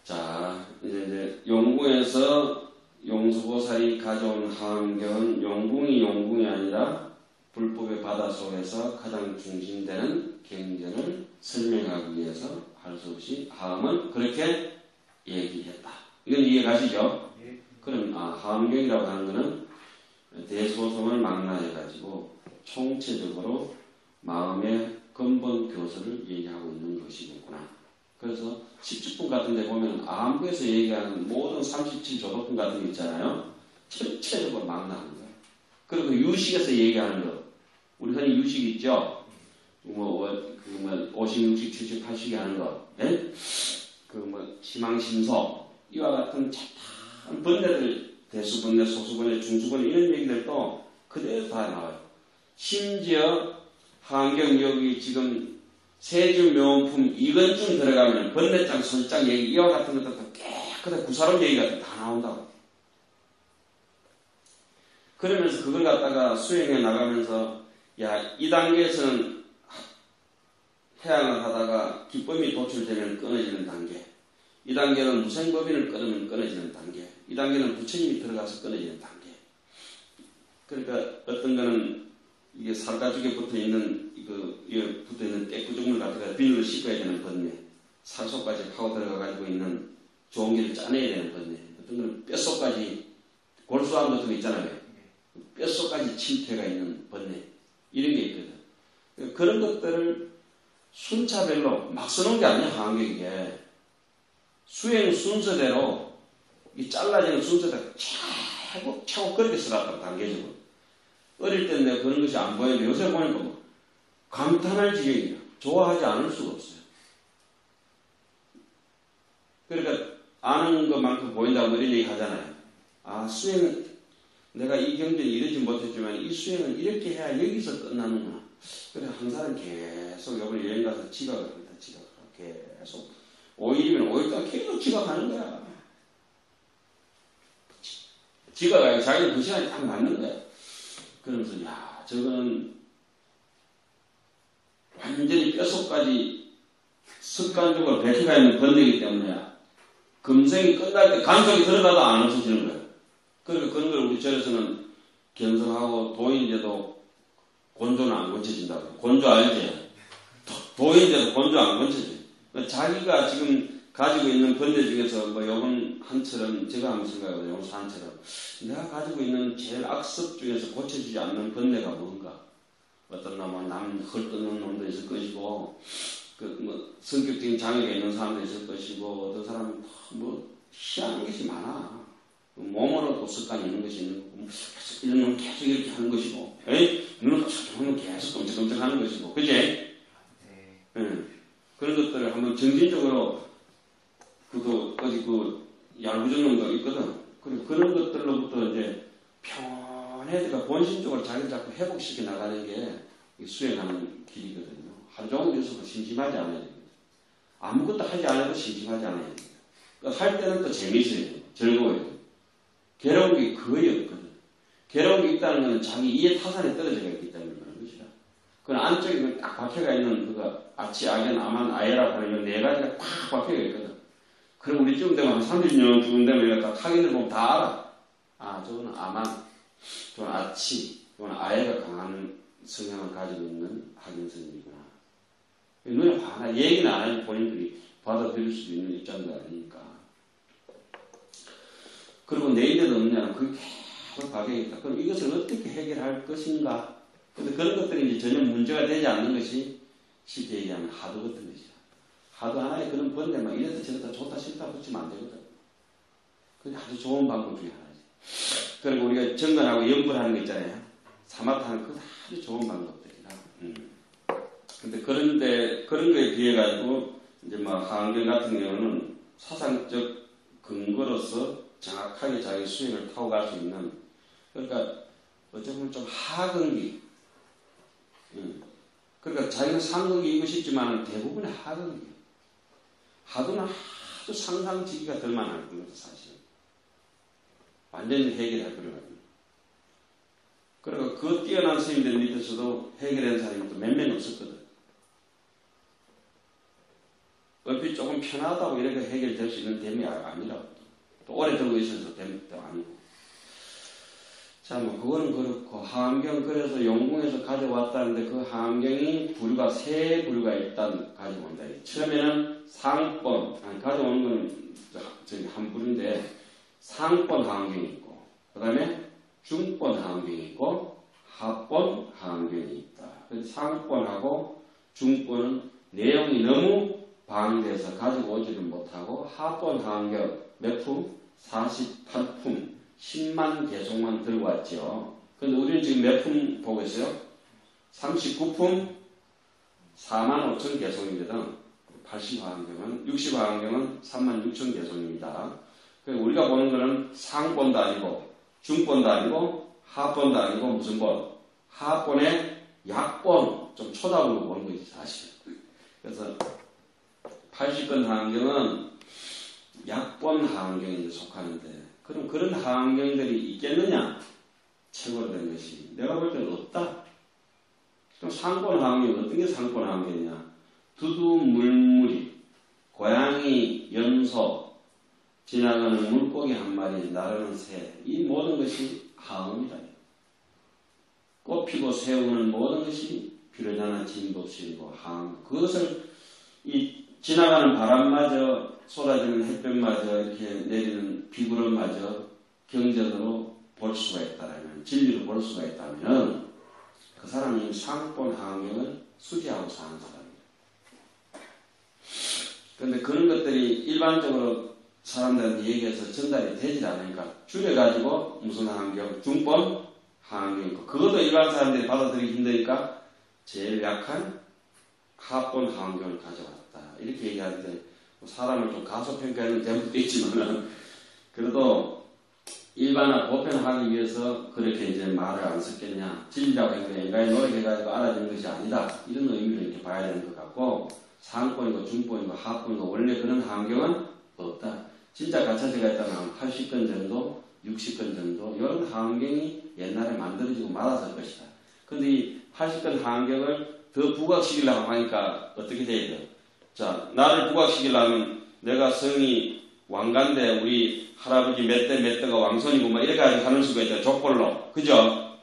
자, 이제 용궁에서 용수보살이 가져온 하암경은 용궁이 아니라 불법의 바다 속에서 가장 중심되는 경전을 설명하기 위해서 할 수 없이 하암은 그렇게 얘기했다. 이건 이해가시죠? 그럼 하암경이라고 하는 것은 대소성을 망라해가지고 총체적으로 마음의 근본 교서를 얘기하고 있는 것이겠구나. 그래서 10주품 같은 데 보면 암구에서 얘기하는 모든 37조도품 같은 게 있잖아요. 전체적으로 망라하는 거예요. 그리고 유식에서 얘기하는 거. 우리 흔히 유식 있죠? 50, 60, 70, 80이 하는 거. 예? 희망심소. 이와 같은 잡다한 번뇌들, 대수번뇌, 소수번뇌, 중수번뇌 이런 얘기들도 그대로 다 나와요. 심지어 하암경 여기 지금 세주묘원품 이건쯤 들어가면 번뇌장, 설장 얘기 이와 같은 것들도 깨끗한 구사론 얘기가 다 나온다고. 그러면서 그걸 갖다가 수행해 나가면서 야, 이 단계에서는 해양을 하다가 기쁨이 도출되면 끊어지는 단계. 이 단계는 무생법인을 끊으면 끊어지는 단계. 이 단계는 부처님이 들어가서 끊어지는 단계. 그러니까 어떤 거는 이게 살가죽에 붙어있는 떼꾸죽물 같은 거 비닐로 씻어야 되는 번뇌. 살속까지 파고 들어가가지고 있는 종기를 짜내야 되는 번뇌. 어떤 거는 뼛속까지 골수암 같은 거 있잖아요. 뼛속까지 침퇴가 있는 번뇌. 이런 게 있거든. 그런 것들을 순차별로 막 써놓은 게 아니야, 하암경이게. 수행 순서대로, 이 잘라지는 순서대로 차곡 그렇게 써놨다고, 단계적으로. 어릴 때는 내가 그런 것이 안 보이는데 요새 보니까 뭐, 감탄할 지경이야. 좋아하지 않을 수가 없어요. 그러니까, 아는 것만큼 보인다고 이런 얘기 하잖아요. 수행은, 내가 이 경전이 이러지 못했지만, 이 수행은 이렇게 해야 여기서 끝나는구나. 그래, 한 사람 계속 이번에 여행 가서 지각을 합니다. 지각을 계속. 5일이면 5일 동안 계속 지각하는 거야. 지각하고 자기는 그 시간이 딱 맞는 거야. 그러면서, 야, 저거는 완전히 뼛속까지 습관적으로 백해가 있는 번뇌이기 때문에 금생이 끝날 때 간속이 들어가도 안 없어지는 거야. 그러니까 그런 걸 우리 절에서는 견성하고 도인데도 곤조는 안 고쳐진다고. 곤조 알지? 도인데도 곤조 안 고쳐져. 자기가 지금 가지고 있는 번뇌 중에서 요번 한처럼 제가 한번 생각해보세요. 요번 한처럼 내가 가지고 있는 제일 악습 중에서 고쳐지지 않는 번뇌가 뭔가. 어떤 놈은 남 헐뜯는 놈도 있을 것이고 성격적인 장애가 있는 사람도 있을 것이고 어떤 사람은 희한한 것이 많아. 몸으로 또 습관이 있는 것이 있는 거고, 이런 놈은 계속 이렇게 하는 것이고, 눈을 하면 계속 끔찍끔찍 하는 것이고, 그지? 네. 그런 것들을 한번 정신적으로, 얄궂은 거 있거든. 그리고 그런 것들로부터 이제 편해지가 본심적으로 자기를 자꾸 회복시켜 나가는 게 수행하는 길이거든요. 하루 종일 있어도 심심하지 않아야 됩니다. 아무것도 하지 않아도 심심하지 않아야 됩니다. 할 때는 또 재미있어야 돼요. 즐거워야 돼요. 괴로운 게 거의 없거든. 괴로운 게 있다는 것은 자기 이해 타산에 떨어져 있기 때문에 그런 것이라. 그 안쪽에 딱 박혀가 있는 아치, 악연, 아만, 아예라고 하는 이 네 가지가 딱 박혀가 있거든. 그럼 우리쯤 되면 한 30년 쯤 되면 딱 확인을 보면 다 알아. 저거는 아만, 저거는 아치, 저거는 아예가 강한 성향을 가지고 있는 학인선이구나. 눈에 화나, 얘기는 안 하지 본인들이 받아들일 수도 있는 입장도 아니니까. 그리고 내일에도 없냐면 그게 계속 박혀있다. 그럼 이것을 어떻게 해결할 것인가? 근데 그런 것들이 이제 전혀 문제가 되지 않는 것이 쉽게 얘기하면 하도 같은 것이야. 하도 하나의 그런 번뇌만 이랬다 저랬다 좋다 싫다 붙이면 안 되거든. 그게 아주 좋은 방법 중에 하나지. 그리고 우리가 정근하고 연불하는 거 있잖아요. 사마타는 그거 아주 좋은 방법들이라. 근데 그런 거에 비해 가지고 이제 하암경 같은 경우는 사상적 근거로서 정확하게 자기 수행을 타고 갈 수 있는, 그러니까 어찌 보면 좀 하근기, 그러니까 자기는 상극이 이고 싶지만 대부분의 하근기예요. 하도는 아주 상상지기가 될 만한 그런 것도 사실은 완전히 해결할 거거든요. 그리고 그 뛰어난 스님들 밑에서도 해결한 사람이 또 몇 명 없었거든. 얼핏 조금 편하다고 이렇게 해결될 수 있는 댐이 아니라고. 또 오래 들고 있어서 댐도 아니고. 자, 뭐 그거는 그렇고, 하암경 그래서 용궁에서 가져왔다는데 그 하암경이 세 부류가 일단 가져온다. 처음에는 상번, 가져오는 건 저기 한 부류인데 상번 하암경이 있고, 그 다음에 중번 하암경이 있고, 하번 하암경이 있다. 그래서 상번하고 중번은 내용이 너무 방대해서 가지고 오지를 못하고, 하번 하암경 몇 품? 48품. 10만 개송만 들고 왔죠. 근데 우리는 지금 몇 품 보고 있어요? 39품 4만 5천 개송이거든. 80화환경은, 60화환경은 3만 6천 개송입니다. 우리가 보는 거는 상본도 아니고, 중본도 아니고, 하본도 아니고, 무슨 본? 하본의 약본, 좀 초답으로 보는 거지, 사실. 그래서 80건 하환경은 약본 하환경에 속하는데, 그럼 그런 하환경들이 있겠느냐? 최고로 된 것이. 내가 볼 때는 없다. 그럼 상권 하환경이 어떤 게 상권 하환경이냐? 두두 물무리, 고양이, 염소, 지나가는 물고기 한 마리, 나르는 새, 이 모든 것이 하음이다. 꽃 피고 새우는 모든 것이 비로자나 진법실이고 하음. 그것을 이 지나가는 바람마저, 쏟아지는 햇볕마저, 이렇게 내리는 비구름마저 경전으로 볼 수가 있다면, 진리로 볼 수가 있다면 그 사람이 상본 하환경을 수지하고 사는 사람이에요. 그런데 그런 것들이 일반적으로 사람들한테 얘기해서 전달이 되질 않으니까 줄여가지고 무슨 하환경, 중본 하환경이 있고, 그것도 일반 사람들이 받아들이기 힘드니까 제일 약한 하본 하환경을 가져왔다. 이렇게 얘기하는데, 사람을 좀 가소평가하는 대목도 있지만, 그래도 일반화 보편화하기 위해서 그렇게 이제 말을 안 썼겠냐. 진리라고 하니까 인간이 노력해가지고 알아주는 것이 아니다. 이런 의미로 이렇게 봐야 되는 것 같고, 상권이고 중권이고 하권이고 원래 그런 환경은 없다. 진짜 가차제가 있다면 80건 정도, 60건 정도 이런 환경이 옛날에 만들어지고 말았을 것이다. 근데 이 80건 환경을 더 부각시키려고 하니까 어떻게 돼야 돼요? 자, 나를 부각시키려면 내가 성이 왕가인데 우리 할아버지 몇 대 몇 대가 왕손이고 막 이렇게 하는 수가 있다. 족벌로. 그죠?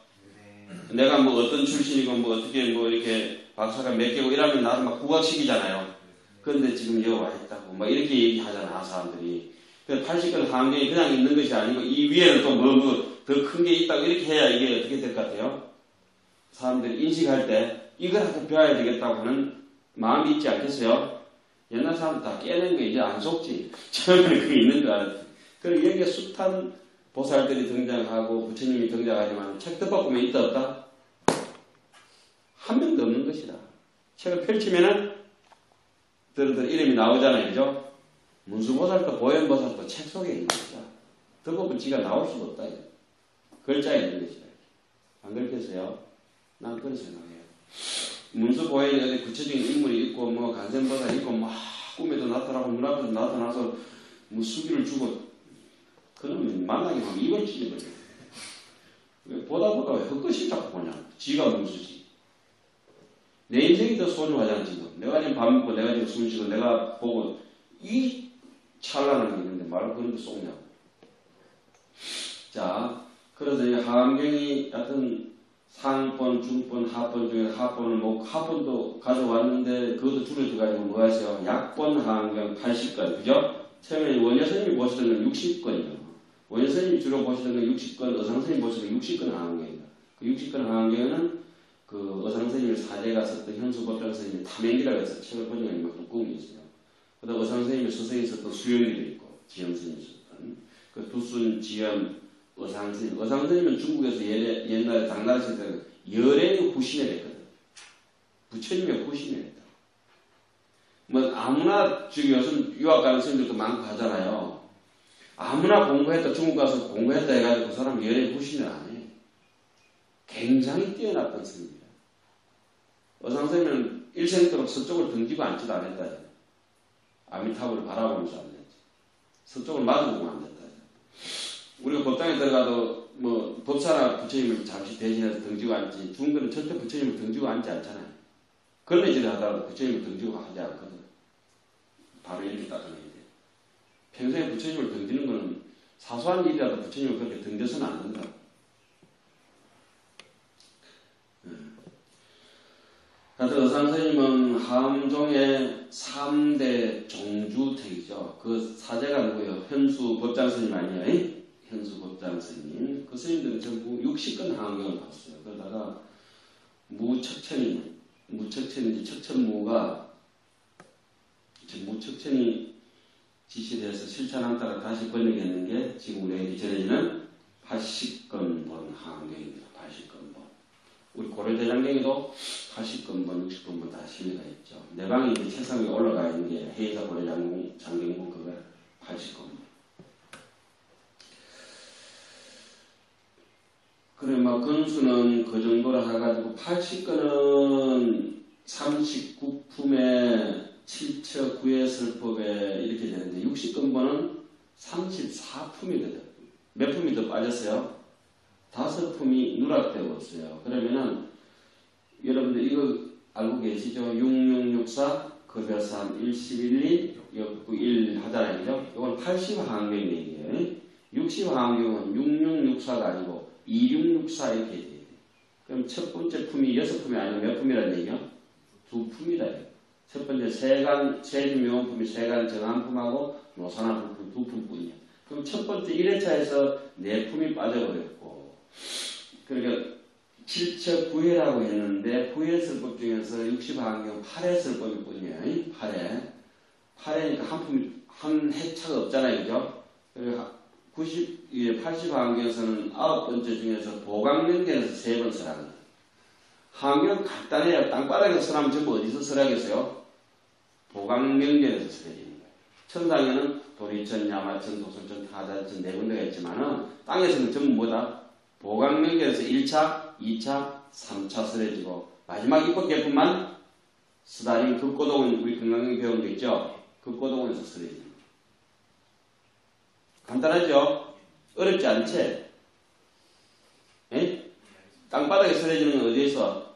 내가 뭐 어떤 출신이고 뭐 어떻게 뭐 이렇게 박사가 몇 개고 이러면 나를 막 부각시키잖아요. 그런데 지금 여기 와 있다고 막 이렇게 얘기하잖아, 사람들이. 80건 환경이 그냥 있는 것이 아니고 이 위에는 또 뭐 더 큰 게 있다고 이렇게 해야 이게 어떻게 될 것 같아요? 사람들이 인식할 때 이거라도 배워야 되겠다고 하는 마음이 있지 않겠어요? 옛날 사람들 다 깨는 게 이제 안 속지. 처음에는 그게 있는 줄 알았지. 그리고 여기에 숱한 보살들이 등장하고 부처님이 등장하지만 책 덮어보면 있다 없다? 한 명도 없는 것이다. 책을 펼치면은 들들 이름이 나오잖아요. 그죠? 문수보살도 보현보살도 책 속에 있는 것이다. 덮어보면 지가 나올 수가 없다. 글자에 있는 것이다. 안 그렇겠어요? 난 그런 생각해요. 문수보현이 어디 구체적인 인물이 있고 뭐 간센보살이 있고 막 꿈에도 나타나고 눈앞에도 나타나서 뭐 수기를 주고 그러면 만나게 하면 입을 찢어버려요. 보다 왜 헛것이 자꾸 보냐. 지가 문수지. 내 인생이 더 소중하잖아 지금. 내가 지금 밥 먹고 내가 지금 숨 쉬고 내가 보고 이 찬란한 게 있는데 말을 그런 데 쏘냐고. 자, 그래서 이 하암경이 하여튼 상번, 중번, 하번 중에 하번을 뭐 하번도 가져왔는데 그것도 줄여줘가지고 뭐 하세요? 약번 하암경 80건. 그죠? 처음에 원효스님이 보시던 건 60건이요. 원효스님이 주로 보시던 건 60건, 어상스님이 보시던 건 60건 하암경입니다. 그 60건 하암경에는 그 어상스님의 사제가 썼던 현수법장 스님의 탐행기라고 해서 책을 번역한 만큼 꿈이 있어요. 그 다음 어상스님의 서성이 썼던 수영기도 있고, 지영스님이 썼던 그 두순, 지연, 어상스님. 어상스님은 중국에서 옛날에 당나라 시대 때 열애의 후신을 했거든. 부처님의 후신을 했다. 뭐 아무나 지금 요즘 유학 가는 스님들도 많고 하잖아요. 아무나 공부했다, 중국 가서 공부했다 해가지고 그 사람 열애 부신을 안 해. 굉장히 뛰어났던 스님이에요. 어상스님은 일생도록 서쪽을 등지고 앉지도 않았다. 아미타불을 바라보면서 앉았지. 서쪽을 마주보고 앉았다. 우리가 법당에 들어가도 뭐 법사나 부처님을 잠시 대신해서 등지고 앉지, 중국은 절대 부처님을 등지고 앉지 않잖아요. 걸레질을 하다가도 부처님을 등지고 하지 않거든. 바로 이렇게 닦아내야 돼. 평소에 부처님을 등지는 거는 사소한 일이라도 부처님을 그렇게 등져서는 안 된다. 하여튼 어상스님은 함종의 3대 종주택이죠. 그 사제가 누구예요? 현수 법장스님 아니에요? 현수 법장스님. 그 스님들은 전부 60건 하경을 봤어요. 그러다가 무척천인지 척천무가 무척천이 지시를 해서 실천한 따라 다시 번역했는 게 지금 우리에게 전해지는 80건본 하경입니다. 80건본. 우리 고려대장경에도 80건본, 60건본 다 실려가 있죠. 내 방에 이제 책상 위에 올라가 있는 게 해의사 고려장경본 그거 80건본. 그래, 막 건수는 그 정도라 해가지고 80건은 39품에 7처 9의 설법에 이렇게 되는데 60건본은 34품이거든. 몇 품이 더 빠졌어요? 5품이 누락되었어요. 그러면은 여러분들 이거 알고 계시죠? 6664 급여 3 111리 역구 1 하잖아요. 이건 80하경의 얘기예요. 60하경은 6664가 아니고 2664 이렇게 돼야 돼. 그럼 첫 번째 품이 6품이 아니면 몇 품이라는 얘기요? 2품이다. 첫 번째 세간명품이 세간 정한품하고 노산화품 2품뿐이야. 그럼 첫 번째 1회차에서 4품이 빠져버렸고, 그러니까 7처 9회라고 했는데 9회 설법 중에서 60하경 8회 설법일 뿐이에요. 8회니까 한 회차가 없잖아요. 그죠? 그리고 80하경에서는 9번째 중에서 보강명계에서 3번 설합니다. 하경은 간단해요. 땅바닥에 설하면 전부 어디서 설하겠어요? 보강명계에서 설해지는 거예요. 천상에는 도리천, 야마천, 도솔천, 타자천 4군데가 있지만은 땅에서는 전부 뭐다? 보강명계에서 1차, 2차, 3차 설해지고 마지막 입법계품만 스다림 극고동은 우리 건강경에 배운 거 있죠? 극고동원에서 설해지는 거예요. 간단하죠? 어렵지 않지? 에? 땅바닥에 설해지는 건 어디에서?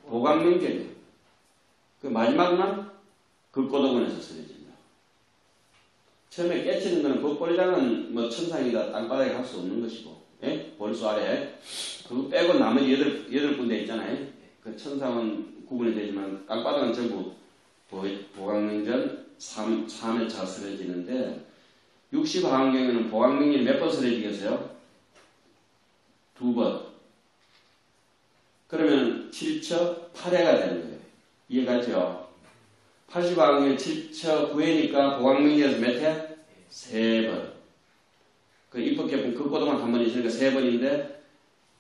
보강명계예요. 그 마지막만 극고동원에서 설해진다. 처음에 깨치는 거는 그 꼬리장은 뭐 천상이다 땅바닥에 갈 수 없는 것이고, 예? 벌수 아래. 그거 빼고 나머지 8군데 있잖아요. 그 천상은 구분이 되지만 땅바닥은 전부 보강명전 3회차 설해지는데 60하경에는 보강명전이 몇 번 설해지겠어요? 2번. 그러면 7처 8회가 되는 거예요. 이해가죠? 80하경에 7처 9회니까 보강명전에서 몇 회? 3번. 그 입법개품 극고동안 한 번 있으니까 3번인데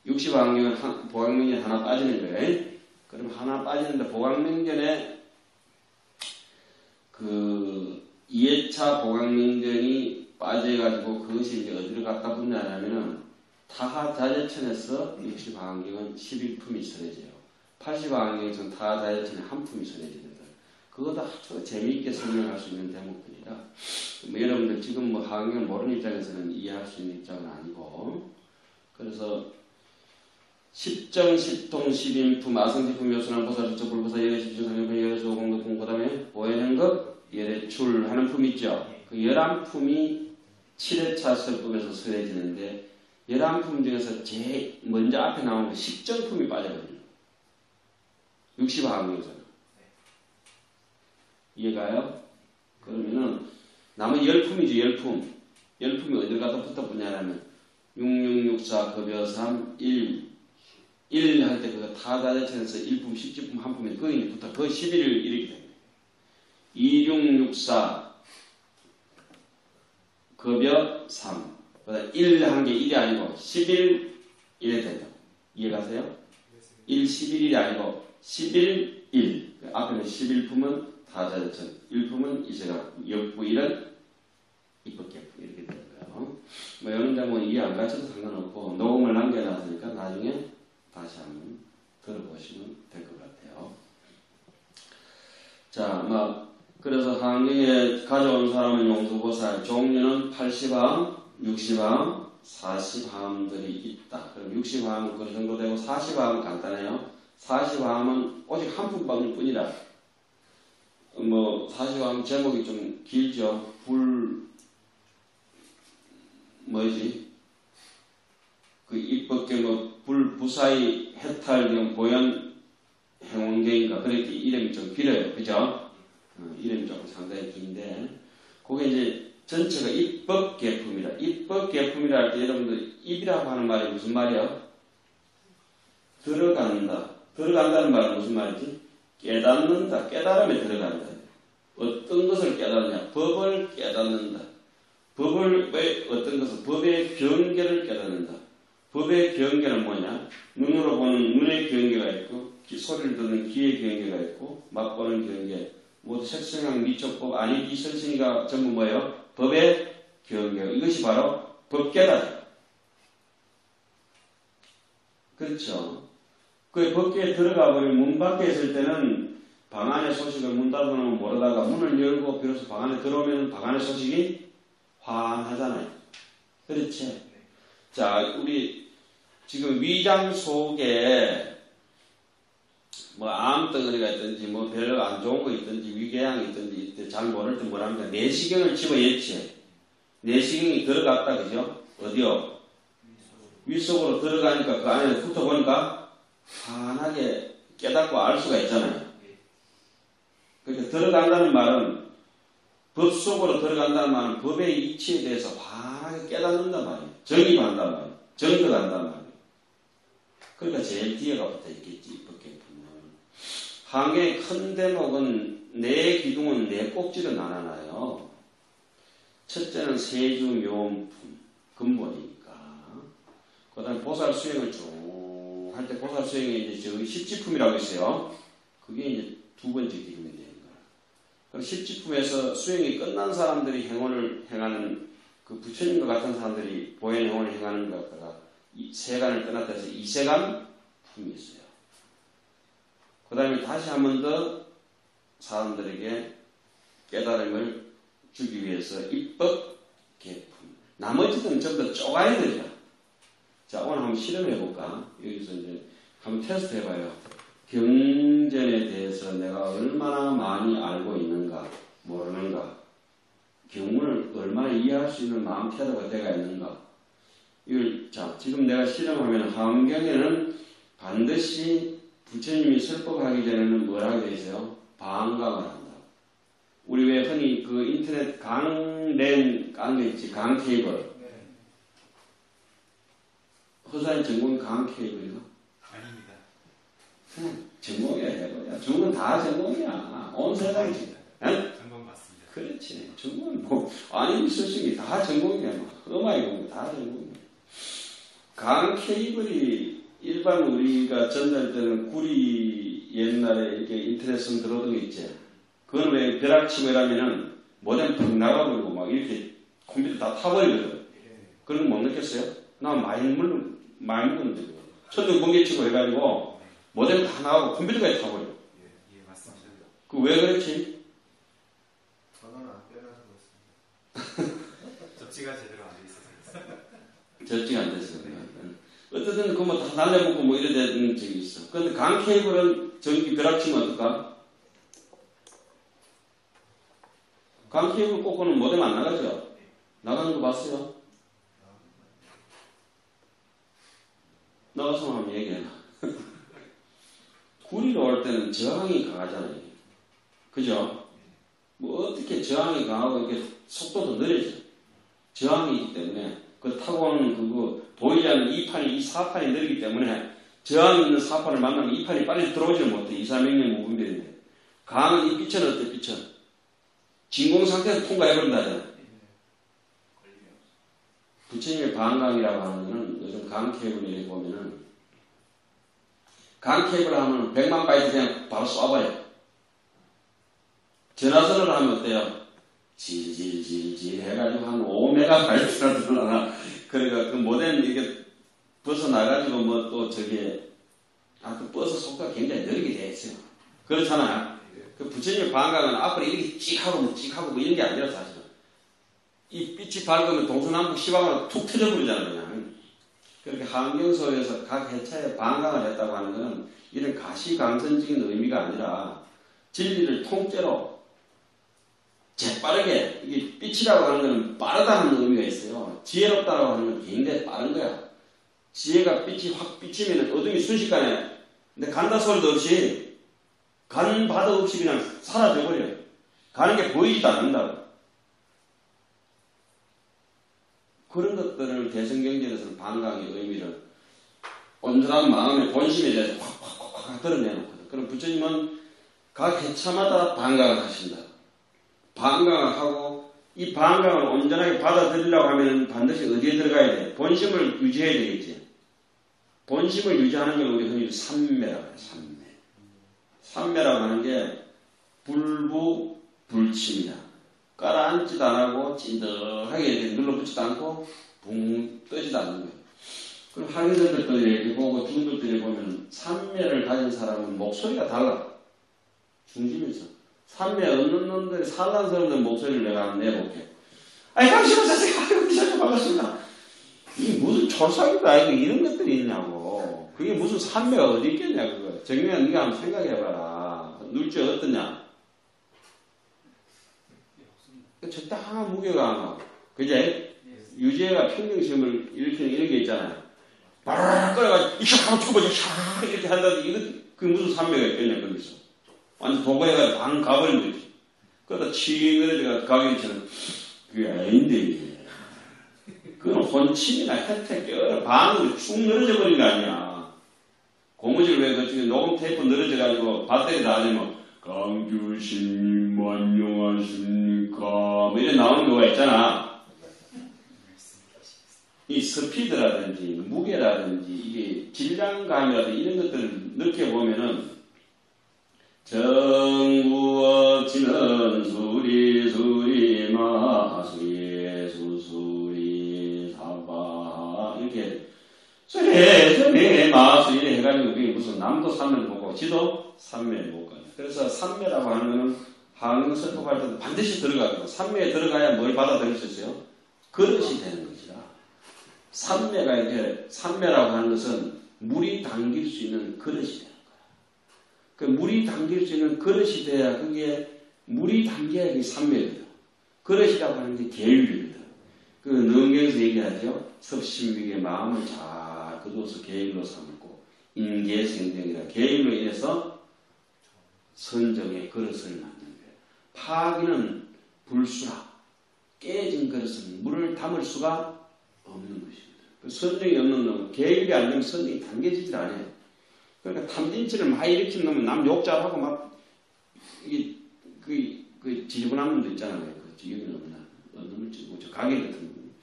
60하경은 보강명전이 하나 빠지는 거예요. 그럼 하나 빠지는데 보강명전에 그 2회차 보강명전이 빠져가지고 그것이 이제 어디로 갖다 붙냐면은 타하자재천에서 60하경은 11품이 설해져요. 80하경에서는 타하자재천에 한 품이 설해집니다. 그것도 아주 재미있게 설명할 수 있는 대목들이라 뭐 여러분들 지금 뭐 하경을 모르는 입장에서는 이해할 수 있는 입장은 아니고, 그래서 10정, 10통, 10인품, 아성지품, 요순한 보살, 수적, 불보살, 열애십중, 상용품, 열애수호, 공덕품, 그 다음에 보혜행급, 열애출 하는 품 있죠. 그 11품이 7회차 설법에서 설해지는데 11품 중에서 제일 먼저 앞에 나오는 게 10정품이 빠져버립니다. 60하경에서는. 이해가요? 그러면은 나머지 10품이죠. 10품. 10품이 어딜 갖다 붙어붙냐면 6664 급여 3 1 할 때 그거 타자재천에서 1품, 10지품, 한 품이 거기 붙어. 그 11을 이렇게 됩니다. 2664 급여 3 1 한 게 1이 아니고 11 이래 된다. 이해가세요? 1, 11일이 아니고 11, 1. 앞에는 11품은 타자재천, 1품은 이세가 역부 1은 입법개품 이렇게 되는 거예요. 뭐 이런 데뭐 이해 안 가셔도 상관없고 녹음을 남겨놨으니까 나중에 다시 한번 들어보시면 될 것 같아요. 자, 그래서 환경에 가져온 사람은 용수보살, 종류는 80항, 60항, 40항들이 있다. 그럼 60항은 그 정도 되고 40항은 간단해요. 40항은 오직 한 품밖에 뿐이라. 40항 제목이 좀 길죠. 그 입법계 부사의 해탈경 보현 행원계인가 그렇게 이름이 좀 길어요. 그죠? 이름이 조금 상당히 긴데 그게 이제 전체가 입법계품이라. 입법계품이라 할 때 여러분들 입이라고 하는 말이 무슨 말이야? 들어간다. 들어간다는 말은 무슨 말이지? 깨닫는다. 깨달음에 들어간다. 어떤 것을 깨닫느냐? 법을 깨닫는다. 법을 왜 어떤 것을 법의 경계를 깨닫는다. 법의 경계는 뭐냐? 눈으로 보는 눈의 경계가 있고 소리를 듣는 귀의 경계가 있고 맛보는 경계 모두 색성향 미촉법 아니 이설신이가 전부 뭐예요? 법의 경계. 이것이 바로 법계다. 그렇죠? 그 법계에 들어가 버리면 문 밖에 있을 때는 방 안의 소식을 문 닫아놓으면 모르다가 문을 열고 비로소 방 안에 들어오면 방 안의 소식이 환하잖아요. 그렇지? 자, 우리 지금 위장 속에 암덩어리가 있든지 별로 안 좋은 거 있든지 위궤양이 있든지 잘 모를 때 뭐랍니까? 내시경을 집어넣지. 내시경이 들어갔다, 그죠? 어디요? 윗속으로 들어가니까 그 안에 훑어보니까 환하게 깨닫고 알 수가 있잖아요. 그러니까 들어간다는 말은 법 속으로 들어간다는 말은 법의 이치에 대해서 환하게 깨닫는단 말이에요. 정입한단 말이에요. 정득한단 말이에요. 그러니까 제일 뒤에가 붙어 있겠지. 환경의 큰 대목은 내 기둥은 내 꼭지로 나눠놔요. 첫째는 세주묘음품 근본이니까. 그 다음에 보살 수행을 쭉 할 때 보살 수행에 이제 저기 십지품이라고 있어요. 그게 이제 두 번째 기둥이 되는 거예요. 그럼 십지품에서 수행이 끝난 사람들이 행원을 행하는 그 부처님과 같은 사람들이 보현 행원을 행하는 것 같다가 세간을 떠났다 해서 이세간 품이 있어요. 그 다음에 다시 한 번 더 사람들에게 깨달음을 주기 위해서 입법 개품. 나머지들은 전부 다 쪼가리들이야. 자, 오늘 한번 실험해볼까? 여기서 이제 한번 테스트 해봐요. 경전에 대해서 내가 얼마나 많이 알고 있는가, 모르는가, 경문을 얼마나 이해할 수 있는 마음 태도가 되어 있는가. 자, 지금 내가 실험하면 환경에는 반드시 부처님이 설법하기 전에는 뭘 하게 돼 있어요? 방광을 한다. 우리 왜 흔히 그 인터넷 강랜 깐 거 있지? 강 케이블. 허사인 전공이 강 케이블이가? 아닙니다. 전공이야, 해봐야. 중은 다 전공이야. 온 세상이. 전공 맞습니다. 그렇지. 중은 아니, 수식이 다 전공이야. 음악이 공부 다 전공이야. 강 케이블이 일반 우리가 전달되는 구리 옛날에 이렇게 인터넷은 들어오던 게 있지. 그건 왜 벼락치고 이러면은 모뎀 팍 나가버리고 막 이렇게 컴퓨터 다 타버리거든. 그런 거 못 느꼈어요? 나 많이 먹었는데. 천둥 번개치고 해가지고 모뎀 다 나가고 컴퓨터까지 타버려. 예, 맞습니다. 그 왜 그렇지? 전화는 안 빼놔서 그렇습니다. 접지가 제대로 안 돼 있어서. 접지가 안 됐어. 어쨌든 그거 다 날려먹고 이래 되는 적이 있어. 그런데 강 케이블은 전기 벼락치면 어떨까? 강 케이블 꽂고는 모뎀 안 나가죠? 나가는 거 봤어요? 나가서 한번 얘기해라. 구리로 올 때는 저항이 강하잖아요. 그죠? 어떻게 저항이 강하고 이렇게 속도도 느려져. 저항이 있기 때문에 그 타고 오는 그거 보이지 않는 이 사판이 느리기 때문에 저항이 있는 사판을 만나면 이 판이 빨리 들어오지를 못해. 2, 300년 무분별인데. 강은 이 빛은 어때, 빛은? 진공 상태에서 통과해버린다잖아. 부처님의 방광이라고 하는 거는 요즘 강 케이블을 보면은 강 케이블 하면 100만 바이트 그냥 바로 쏴봐요. 전화선을 하면 어때요? 질질질질 해가지고 한 5메가바이트가 들어나 그러니까 그 모델 이게 벗어나가지고 뭐 또 저게 그 버스 속도가 굉장히 느리게 돼 있어요. 그렇잖아요. 그 부처님의 방광은 앞으로 이렇게 찍하고 뭐 이런 게 아니라 사실은 이 빛이 밝으면 동서남북 시방으로 툭 터져버리잖아요. 그냥. 그렇게 환경소에서 각 회차에 방광을 했다고 하는 것은 이런 가시광선적인 의미가 아니라 진리를 통째로 재빠르게, 이게 빛이라고 하는 것은 빠르다는 의미가 있어요. 지혜롭다고 하는 건 굉장히 빠른 거야. 지혜가 빛이 확 비치면 어둠이 순식간에 근데 간다 소리도 없이 간 바도 없이 그냥 사라져버려요. 가는 게 보이지도 않는다고. 그런 것들을 대성경전에서는 방광의 의미를 온전한 마음의 본심에 대해서 확 드러내놓거든. 그럼 부처님은 각 회차마다 방광을 하신다. 방광을 하고 이 방광을 온전하게 받아들이려고 하면 반드시 어디에 들어가야 돼? 본심을 유지해야 되겠지. 본심을 유지하는 걸 우리 흔히 삼매라고 해요. 삼매라고 하는 게 불부불침이야. 깔아앉지도 안 하고 찐득하게 눌러붙지도 않고 붕 떠지도 않는 거예요. 그럼 학예들도 이렇게 보고 중들들이 보면 삼매를 가진 사람은 목소리가 달라. 중심에서. 삼매 없는 놈들이 산란스러운 목소리를 내가 한번 내볼게. 아니 당신은 선생님, 아이고 기사님 반갑습니다. 이게 무슨 초상이도 아니고 이런 것들이 있냐고. 그게 무슨 삼매가 어디 있겠냐 그거. 정리야 네가 한번 생각해봐라. 눌지 어떠냐. 적당한 무게가 안 와. 그제? 유재가 평정심을 일으키는 이런 게 있잖아요. 바라락 끌어가지고 이렇게 하고 쳐보자 샥 이렇게 한다든지 그게 무슨 삼매가 있겠냐 거기서. 완전 도구해가지고 방 가버리면 되지. 그러다 치그러져가 가격이처럼 그게 아닌데 그건 혼침이나 혜택 껴라 방으로 축 늘어져 버린 거 아니야. 고무줄 왜 그쪽에 녹음 테이프 늘어져가지고 배터리 닿으면 강주신님 안녕하십니까 뭐 이런 나오는 경우가 있잖아. 이 스피드라든지 무게라든지 이게 질량감이라든지 이런 것들을 느껴보면은 정부어치는 수리 마수리 수수리 사바 이렇게 수리 마수리 해가지고 그게 무슨 남도 산매를 못 가고 지도 산매를 못 가요. 그래서 산매라고 하는 거는 한국 설법할 때도 반드시 들어가고 산매에 들어가야 뭘 받아들일 수 있어요? 그릇이 되는 것이라. 산매가 이렇게 산매라고 하는 것은 물이 담길 수 있는 그릇이 돼요. 그 물이 담길 수 있는 그릇이 돼야 그게 물이 담겨야 그게 삼매거든. 그릇이라고 하는 게 계율이거든. 그 능경에서 얘기하죠. 섭심위계 마음을 잘 거두어서 계율로 삼고 인계생정이라 계율로 인해서 선정의 그릇을 만든 거예요. 파기는 불수라. 깨진 그릇은 물을 담을 수가 없는 것입니다. 그 선정이 없는 놈은 계율이 안 되면 선정이 담겨지질 않아요. 그러니까 탐진치를 막 일으킨 놈은 남 욕 잘하고 막 이게 그 지저분한 놈도 있잖아요. 그 지저분한 놈 어느 놈을 찍고 저 가게 같은 놈.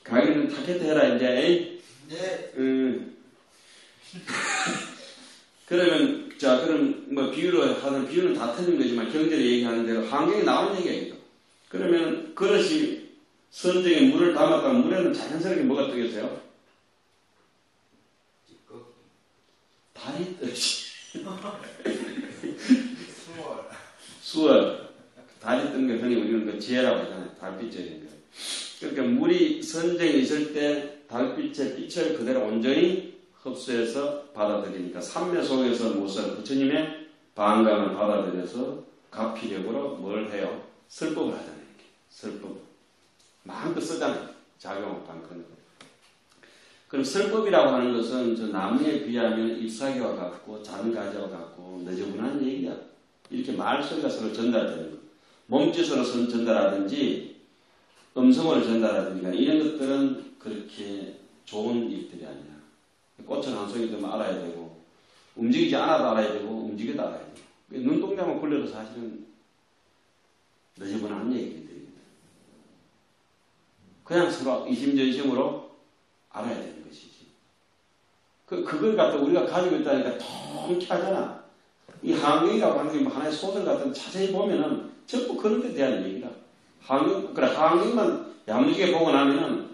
가게는 타켓 해라 이제. 네. 그러면 자 그럼 뭐 비유로 하는 비유는 다 틀린 거지만 경전에 얘기하는 대로 환경에 나온 얘기예요. 그러면 그릇이 선정에 물을 담았다면 물에는 자연스럽게 뭐가 뜨겠어요? 달이 뜨지. 수월. 달이 뜬 거 흔히 우리는 그 지혜라고 하잖아요. 달빛적인 거. 그러니까 물이 선정에 있을 때 달빛의 빛을 그대로 온전히 흡수해서 받아들이니까 삼매 속에서 무엇을 부처님의 방광을 받아들여서 가피력으로 뭘 해요? 설법을 하잖아요. 이렇게. 설법. 마음껏 쓰잖아요. 작용을 방금. 그럼 설법이라고 하는 것은 저 나무에 비하면 잎사귀와 같고 잔가지와 같고 너저분한 얘기야. 이렇게 말소리가 서로 전달되는 거. 몸짓으로 전달하든지 음성으로 전달하든지 이런 것들은 그렇게 좋은 일들이 아니야. 꽃은 한 송이 좀 알아야 되고 움직이지 않아도 알아야 되고 움직여도 알아야 되고 눈동자만 굴려도 사실은 너저분한 얘기들입니다. 그냥 서로 이심전심으로 알아야 되는 것이지. 그걸 갖다 우리가 가지고 있다니까 통쾌하잖아. 이 항명이라고 하는 게 뭐 하나의 소설 같은 자세히 보면은 전부 그런 데 대한 얘기다. 그래, 항명만 야무지게 보고 나면은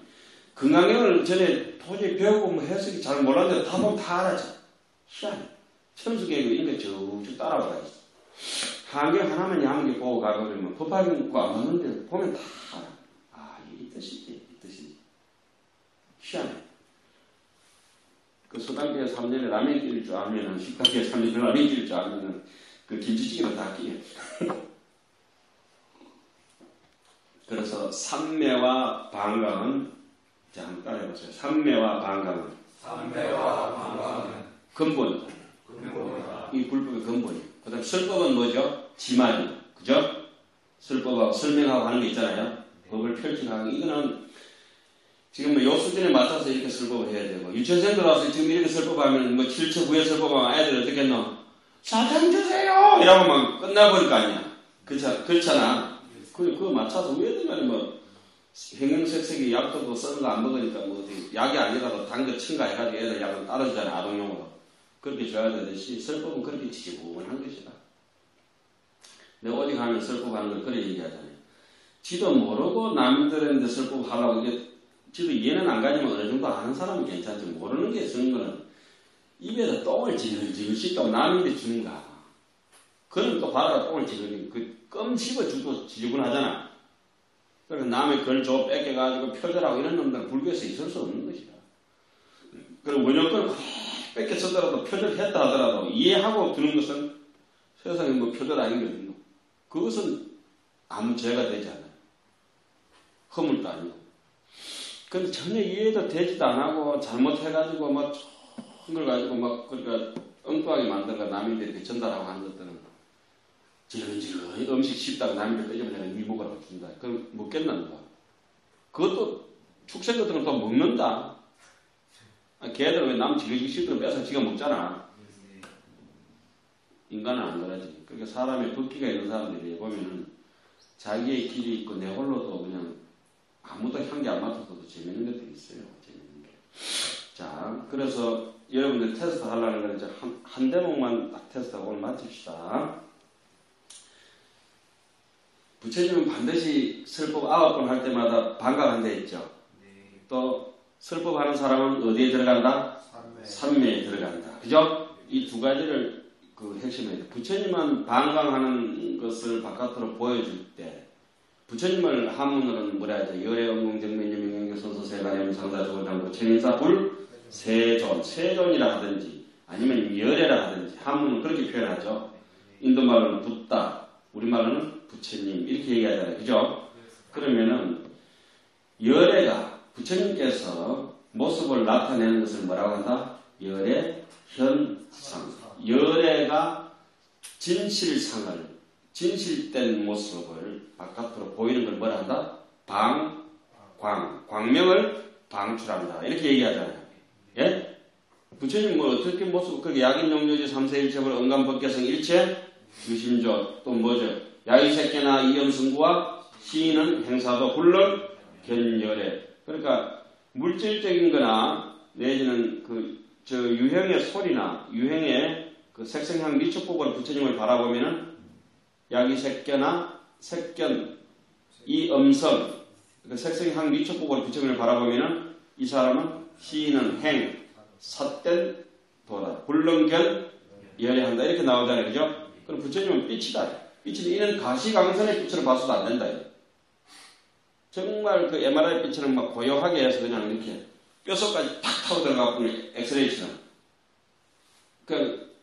건강경을 전에 도저히 배우고 뭐 해석이 잘 몰랐는데 다 보면 다 알아져. 희한해. 천수계고 인가 쭉쭉 따라가야 돼. 한경 하나만 양게 보고 가버리면 법화경과 안 맞는데 보면 다 알아. 아, 이 뜻이지, 이 뜻이지. 희한해. 그 소당교회 3년에 라면 끓일 줄 알면은, 식당교회 3년에 라면 끓일 줄 알면은, 그 김치찌개도 다 끼게. 그래서 삼매와 반강은, 자, 한번 따라해보세요. 삼매와 반강은 근본이다. 이 불법의 근본이에요. 그 다음 설법은 뭐죠? 지만이요. 그죠? 설법하고 설명하고 하는 게 있잖아요. 법을 펼쳐나가는 이거는 지금 뭐 요 수준에 맞춰서 이렇게 설법을 해야 되고, 유치원생 들어와서 지금 이렇게 설법하면 뭐 7초 9에 설법하면 아이들 어떻게 했노? 사탕 주세요! 이러고 막 끝나버릴 거 아니야. 그렇잖아. 그거 맞춰서 왜든간에 뭐 행영색색이 약도 뭐 썩은 거 안 먹으니까 뭐 어떻게 약이 아니라도 단 거 첨가해가지고 애들 약을 따라주잖아. 아동용으로. 그렇게 줘야 되듯이 설법은 그렇게 지지부분한 것이다. 내가 어디 가면 설법하는 걸 그래 얘기하잖아요. 지도 모르고 남들한테 설법하려고 이게 지도 이해는 안 가지만 어느 정도 아는 사람은 괜찮지. 모르는 게 쓰는 거는 입에다 똥을 지글지글 씻다고 남인데 주는가. 그럼 또 바다가 똥을 지글지글 껌 집어주고 지저분하잖아. 그러니까 남의 걸 줘 뺏겨가지고 표절하고 이런 놈들은 불교에서 있을 수 없는 것이다. 그리고 원효권을 뺏겨 쓰더라도 표절했다 하더라도 이해하고 두는 것은 세상에 뭐 표절 아닌 게 어딨노. 그것은 아무 죄가 되지 않아요. 허물도 아니고. 근데 전혀 이해도 되지도 안 하고 잘못해가지고 막 좋은 걸 가지고 막 그러니까 엉뚱하게 만들어가 남인데 이렇게 전달하고 하는 것들은 지근지근 음식 씹다가 남인데 빼주면 내가 니 먹으라고 준다. 그럼 먹겠나 누가? 그것도 축생 같은 건 또 먹는다. 걔들은 왜 남 지그시 씹들어 뺏어 지가 먹잖아. 인간은 안 그러지. 그러니까 사람의 붓기가 있는 사람들이 보면은 자기의 길이 있고 내 홀로도 그냥 아무도 향기 안 맡아서도 재밌는 것들이 있어요. 재밌는 게. 자, 그래서 여러분들 테스트 하려는 건 이제 한 대목만 딱 테스트하고 오늘 마칩시다. 부처님은 반드시 설법 9번 할 때마다 반각한다 했죠. 또 설법하는 사람은 어디에 들어간다? 삼매에 들어간다. 그죠? 이 두 가지를 그 핵심이에요. 부처님은 반강하는 것을 바깥으로 보여줄 때 부처님을 한문으로는 뭐라 하죠? 열애 영공정면유 명경교 선서세가염 상사적으로 당고 천인사 불 세존 세존이라 하든지 아니면 열애라 하든지 한문은 그렇게 표현하죠. 인도말로는 붓다, 우리말로는 부처님 이렇게 얘기하잖아요. 그죠? 그러면은 열애가 부처님께서 모습을 나타내는 것을 뭐라고 한다? 열애 현상. 열애가 진실상을 진실된 모습을 바깥으로 보이는 걸 뭐라 한다? 광명을 방출한다. 이렇게 얘기하잖아요. 예? 부처님 뭐 어떻게 모습, 그렇게 약인용료지 삼세일체불 언감법계성 일체 유심조 또 뭐죠? 야유색계나 이염승구와 시인은 행사도 굴론 견열애. 그러니까 물질적인 거나 내지는 저 유형의 소리나 유형의 그 색성향 미촉법으로 부처님을 바라보면은 야기색견나 색견 이 음성 그 색성향 미촉법으로 부처님을 바라보면은 이 사람은 시인은 행 삿된 도다 굴렁견 열애한다 이렇게 나오잖아요. 그죠? 그럼 부처님은 빛이다. 빛은 이는 가시광선의 빛으로 봐서도 안 된다. 정말 그 MRI 빛처럼 막 고요하게 해서 그냥 이렇게 뼛속까지 탁 타고 들어가고 엑스레이처럼 그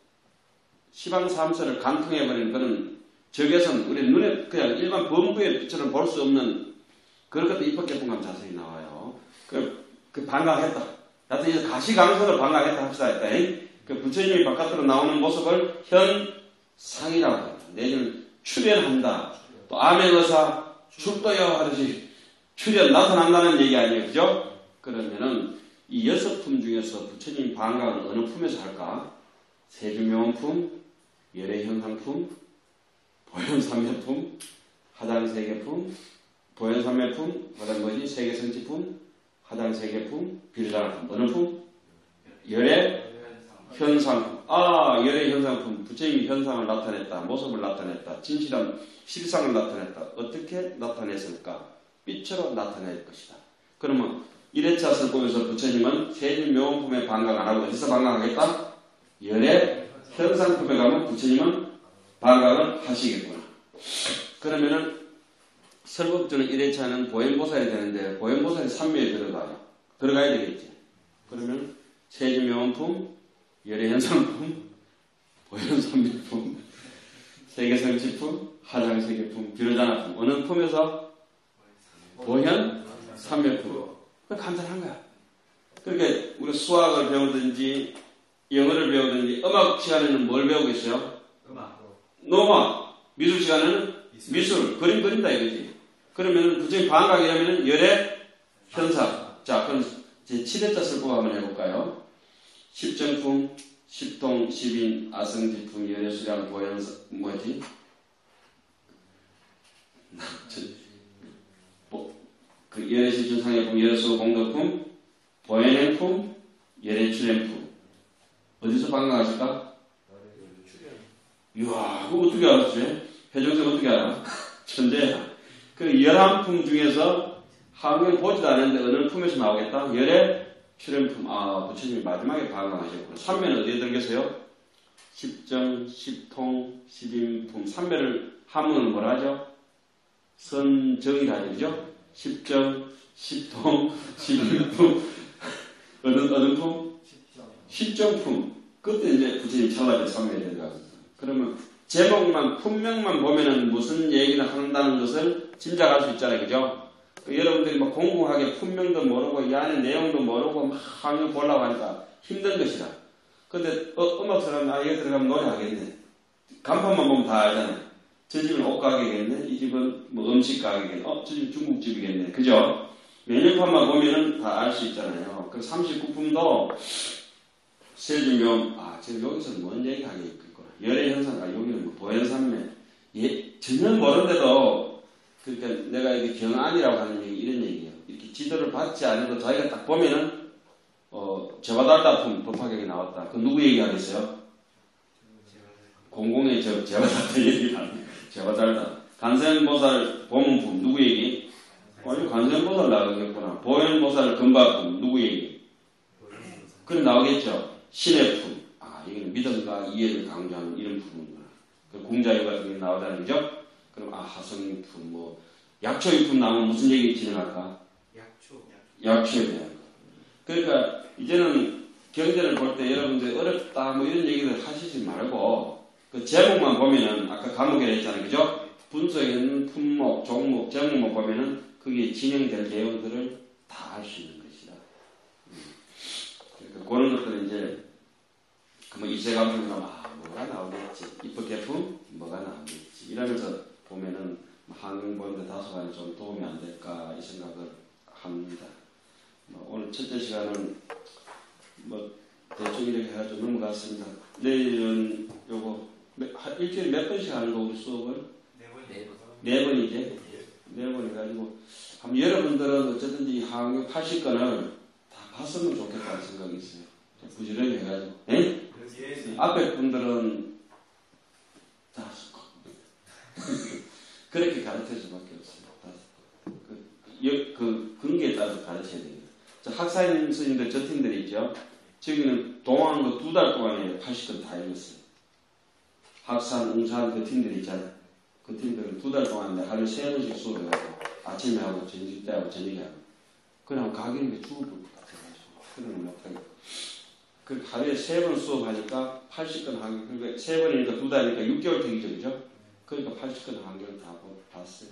시방삼선을 간통해버리는 그런 적외선 우리 눈에 그냥 일반 범부의 빛처럼 볼 수 없는 그런 것도 입법개통감 자세히 나와요. 그 반각했다. 하여튼 이제 가시광선을 반각했다 합시다. 그 부처님이 바깥으로 나오는 모습을 현상이라고 합니다. 내지는 출현한다. 또 암행의사 출도여 하듯이 출현 나타난다는 얘기 아니에요. 그죠? 그러면은 이 6품 중에서 부처님 반각은 어느 품에서 할까? 세주명품, 열애현상품, 보현삼매품, 하장세계품, 보현삼매품, 그다음 뭐지? 세계성지품, 하장세계품, 비르장품. 어느 품? 열애현상품. 열애현상품. 부처님이 현상을 나타냈다. 모습을 나타냈다. 진실한 실상을 나타냈다. 어떻게 나타냈을까? 빛으로 나타낼 것이다. 그러면 1회차 설법에서 부처님은 세진 명품에 반강 안 하고 어디서 반강하겠다? 열의 현상품에 가면 부처님은 반강을 하시겠구나. 그러면은 설법주는 1회차는 보현보살이 되는데 보현보살이 3매에 들어가야 되겠지. 그러면 세진 명품, 열의 현상품, 보현 삼매품, 세계설치품, 화장세계품, 비로자나품. 어느 품에서? 보현 삼매품. 간단한 거야. 그러니까 우리 수학을 배우든지 영어를 배우든지 음악 시간에는 뭘 배우겠어요? 음악. 미술 시간에는 미술. 그림 그린다 이거지. 그러면 부처님 반강이라면 열의 현상. 자, 그럼 제 7회차 설법 한번 해볼까요? 십정품, 십통, 십인, 아성지품, 열애수량, 보현, 뭐지? 그 열애실준 상해품, 열애수 공덕품, 보현행품, 열애출행품. 어디서 반강하실까? 이야, 그거 어떻게 알았지? 회정생 어떻게 알아? 천재야. 그 11품 중에서 한국에 보지도 않았는데 어느 품에서 나오겠다? 열애 출연품. 아, 부처님이 마지막에 반강하셨구나. 삼매는 어디에 들겠어요? 십정, 십통, 십인품. 삼매를 하면 뭐라 하죠? 선정이라 하죠. 그죠? 십정, 십통, 십인품. 어느 품? 십정품. 그때 이제 부처님 찰나게 삼매에 들어가서. 그러면 제목만, 품명만 보면은 무슨 얘기를 한다는 것을 짐작할 수 있잖아요. 그죠? 여러분들이 막 공공하게 품명도 모르고 이 안에 내용도 모르고 막 항의 보려고 하니까 힘든 것이다. 근데 음악 사람 여기 들어가면 노래하겠네. 간판만 보면 다 알잖아요. 저 집은 옷가게겠네. 이 집은 뭐 음식 가게겠네. 저 집은 중국집이겠네. 그죠? 메뉴판만 보면은 다 알 수 있잖아요. 그 39품도 세준명, 지금 여기서 뭔 얘기 하겠구나. 열의 현상, 여기는 뭐 보현산매. 전혀 모르는데도 그러니까 내가 이게 경안이라고 하는 얘기, 이런 얘기예요. 이렇게 지도를 받지 않아도 자기가 딱 보면은, 제바달다품 법화경이 나왔다. 그 누구 얘기하겠어요? 공공의 제바달다 얘기를 하는 제바달다. 간센보살 보문품, 누구 얘기? 간센보살 나오겠구나. 보현보살 금바품, 누구 얘기? 그럼 나오겠죠? 신의 품. 이게 믿음과 이해를 강조하는 이런 품이구나. 그 공자유 같은 게 나오다는 거죠? 그럼 하성유품, 약초유품 나오면 무슨 얘기 진행할까? 약초에 대한 거. 그러니까 이제는 경전을 볼 때 여러분들 어렵다 이런 얘기를 하시지 말고 그 제목만 보면은 아까 과목이라 했잖아요. 그죠? 분석에 있는 품목, 종목, 제목만 보면은 그게 진행될 내용들을 다 알 수 있는 것이다. 그러니까 그런 것들은 이제 이세감성이나 뭐가 나오겠지. 입법개품 뭐가 나오겠지. 이러면서 보면은 한경 보는데 다소간 좀 도움이 안 될까 이 생각을 합니다. 오늘 첫째 시간은 대충 이렇게 해가지고 넘어갔습니다. 내일은 요거 일주일에 몇 번씩 하는 거 우리 수업을? 네 번이지. 네 번 해가지고 여러분들은 어쨌든지 한경 80건을 다 봤으면 좋겠다는 생각이 있어요. 부지런히 해가지고. 네? 앞에 분들은 다 그렇게 가르칠 수밖에 없어요. 그 근기에 따라서 가르쳐야 됩니다. 학사님 스님들 저 팀들이 있죠. 저기는 동안 2달 동안에 80건 다 읽었어요. 학산, 웅산 그 팀들이 있잖아요. 그 팀들은 2달 동안에 하루에 3번씩 수업해가지고 아침에 하고 점심 때 하고 저녁에 하고 그냥 가기는 게 죽을 것 같아가지고 그러면 못하겠고 그 하루에 3번 수업하니까 80건 한경, 그러니까 3번이니까 2달이니까 6개월 되기죠, 그죠? 그러니까 80건 한경을 다 봤어요.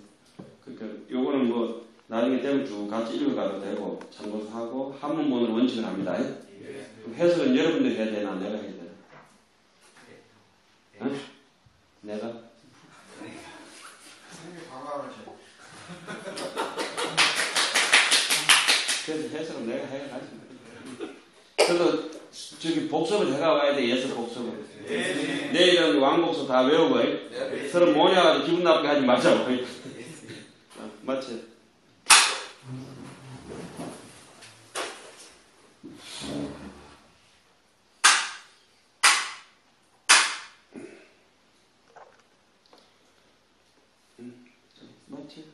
그러니까 요거는 나중에 되면 쭉 같이 읽어가도 되고 참고도 하고 한문본으로 원칙을 합니다. 해석은 여러분들이 해야 되나 내가 해야 되나? 응? 내가? 선생님이 반강하셔. 그래서 해석은 내가 해야지. 그래서 저기 복습을 해가 와야 돼. 예습 복습을. 내일은 왕복습 다 외우고 서로 모여가지고 기분 나쁘게 하지 말자고. 맞지? 맞지?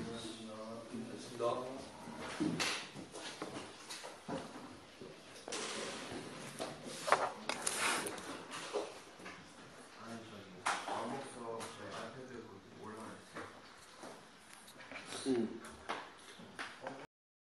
고맙습니다. 아니 저기 과목서 제 아이패드에 올라왔어요. 응.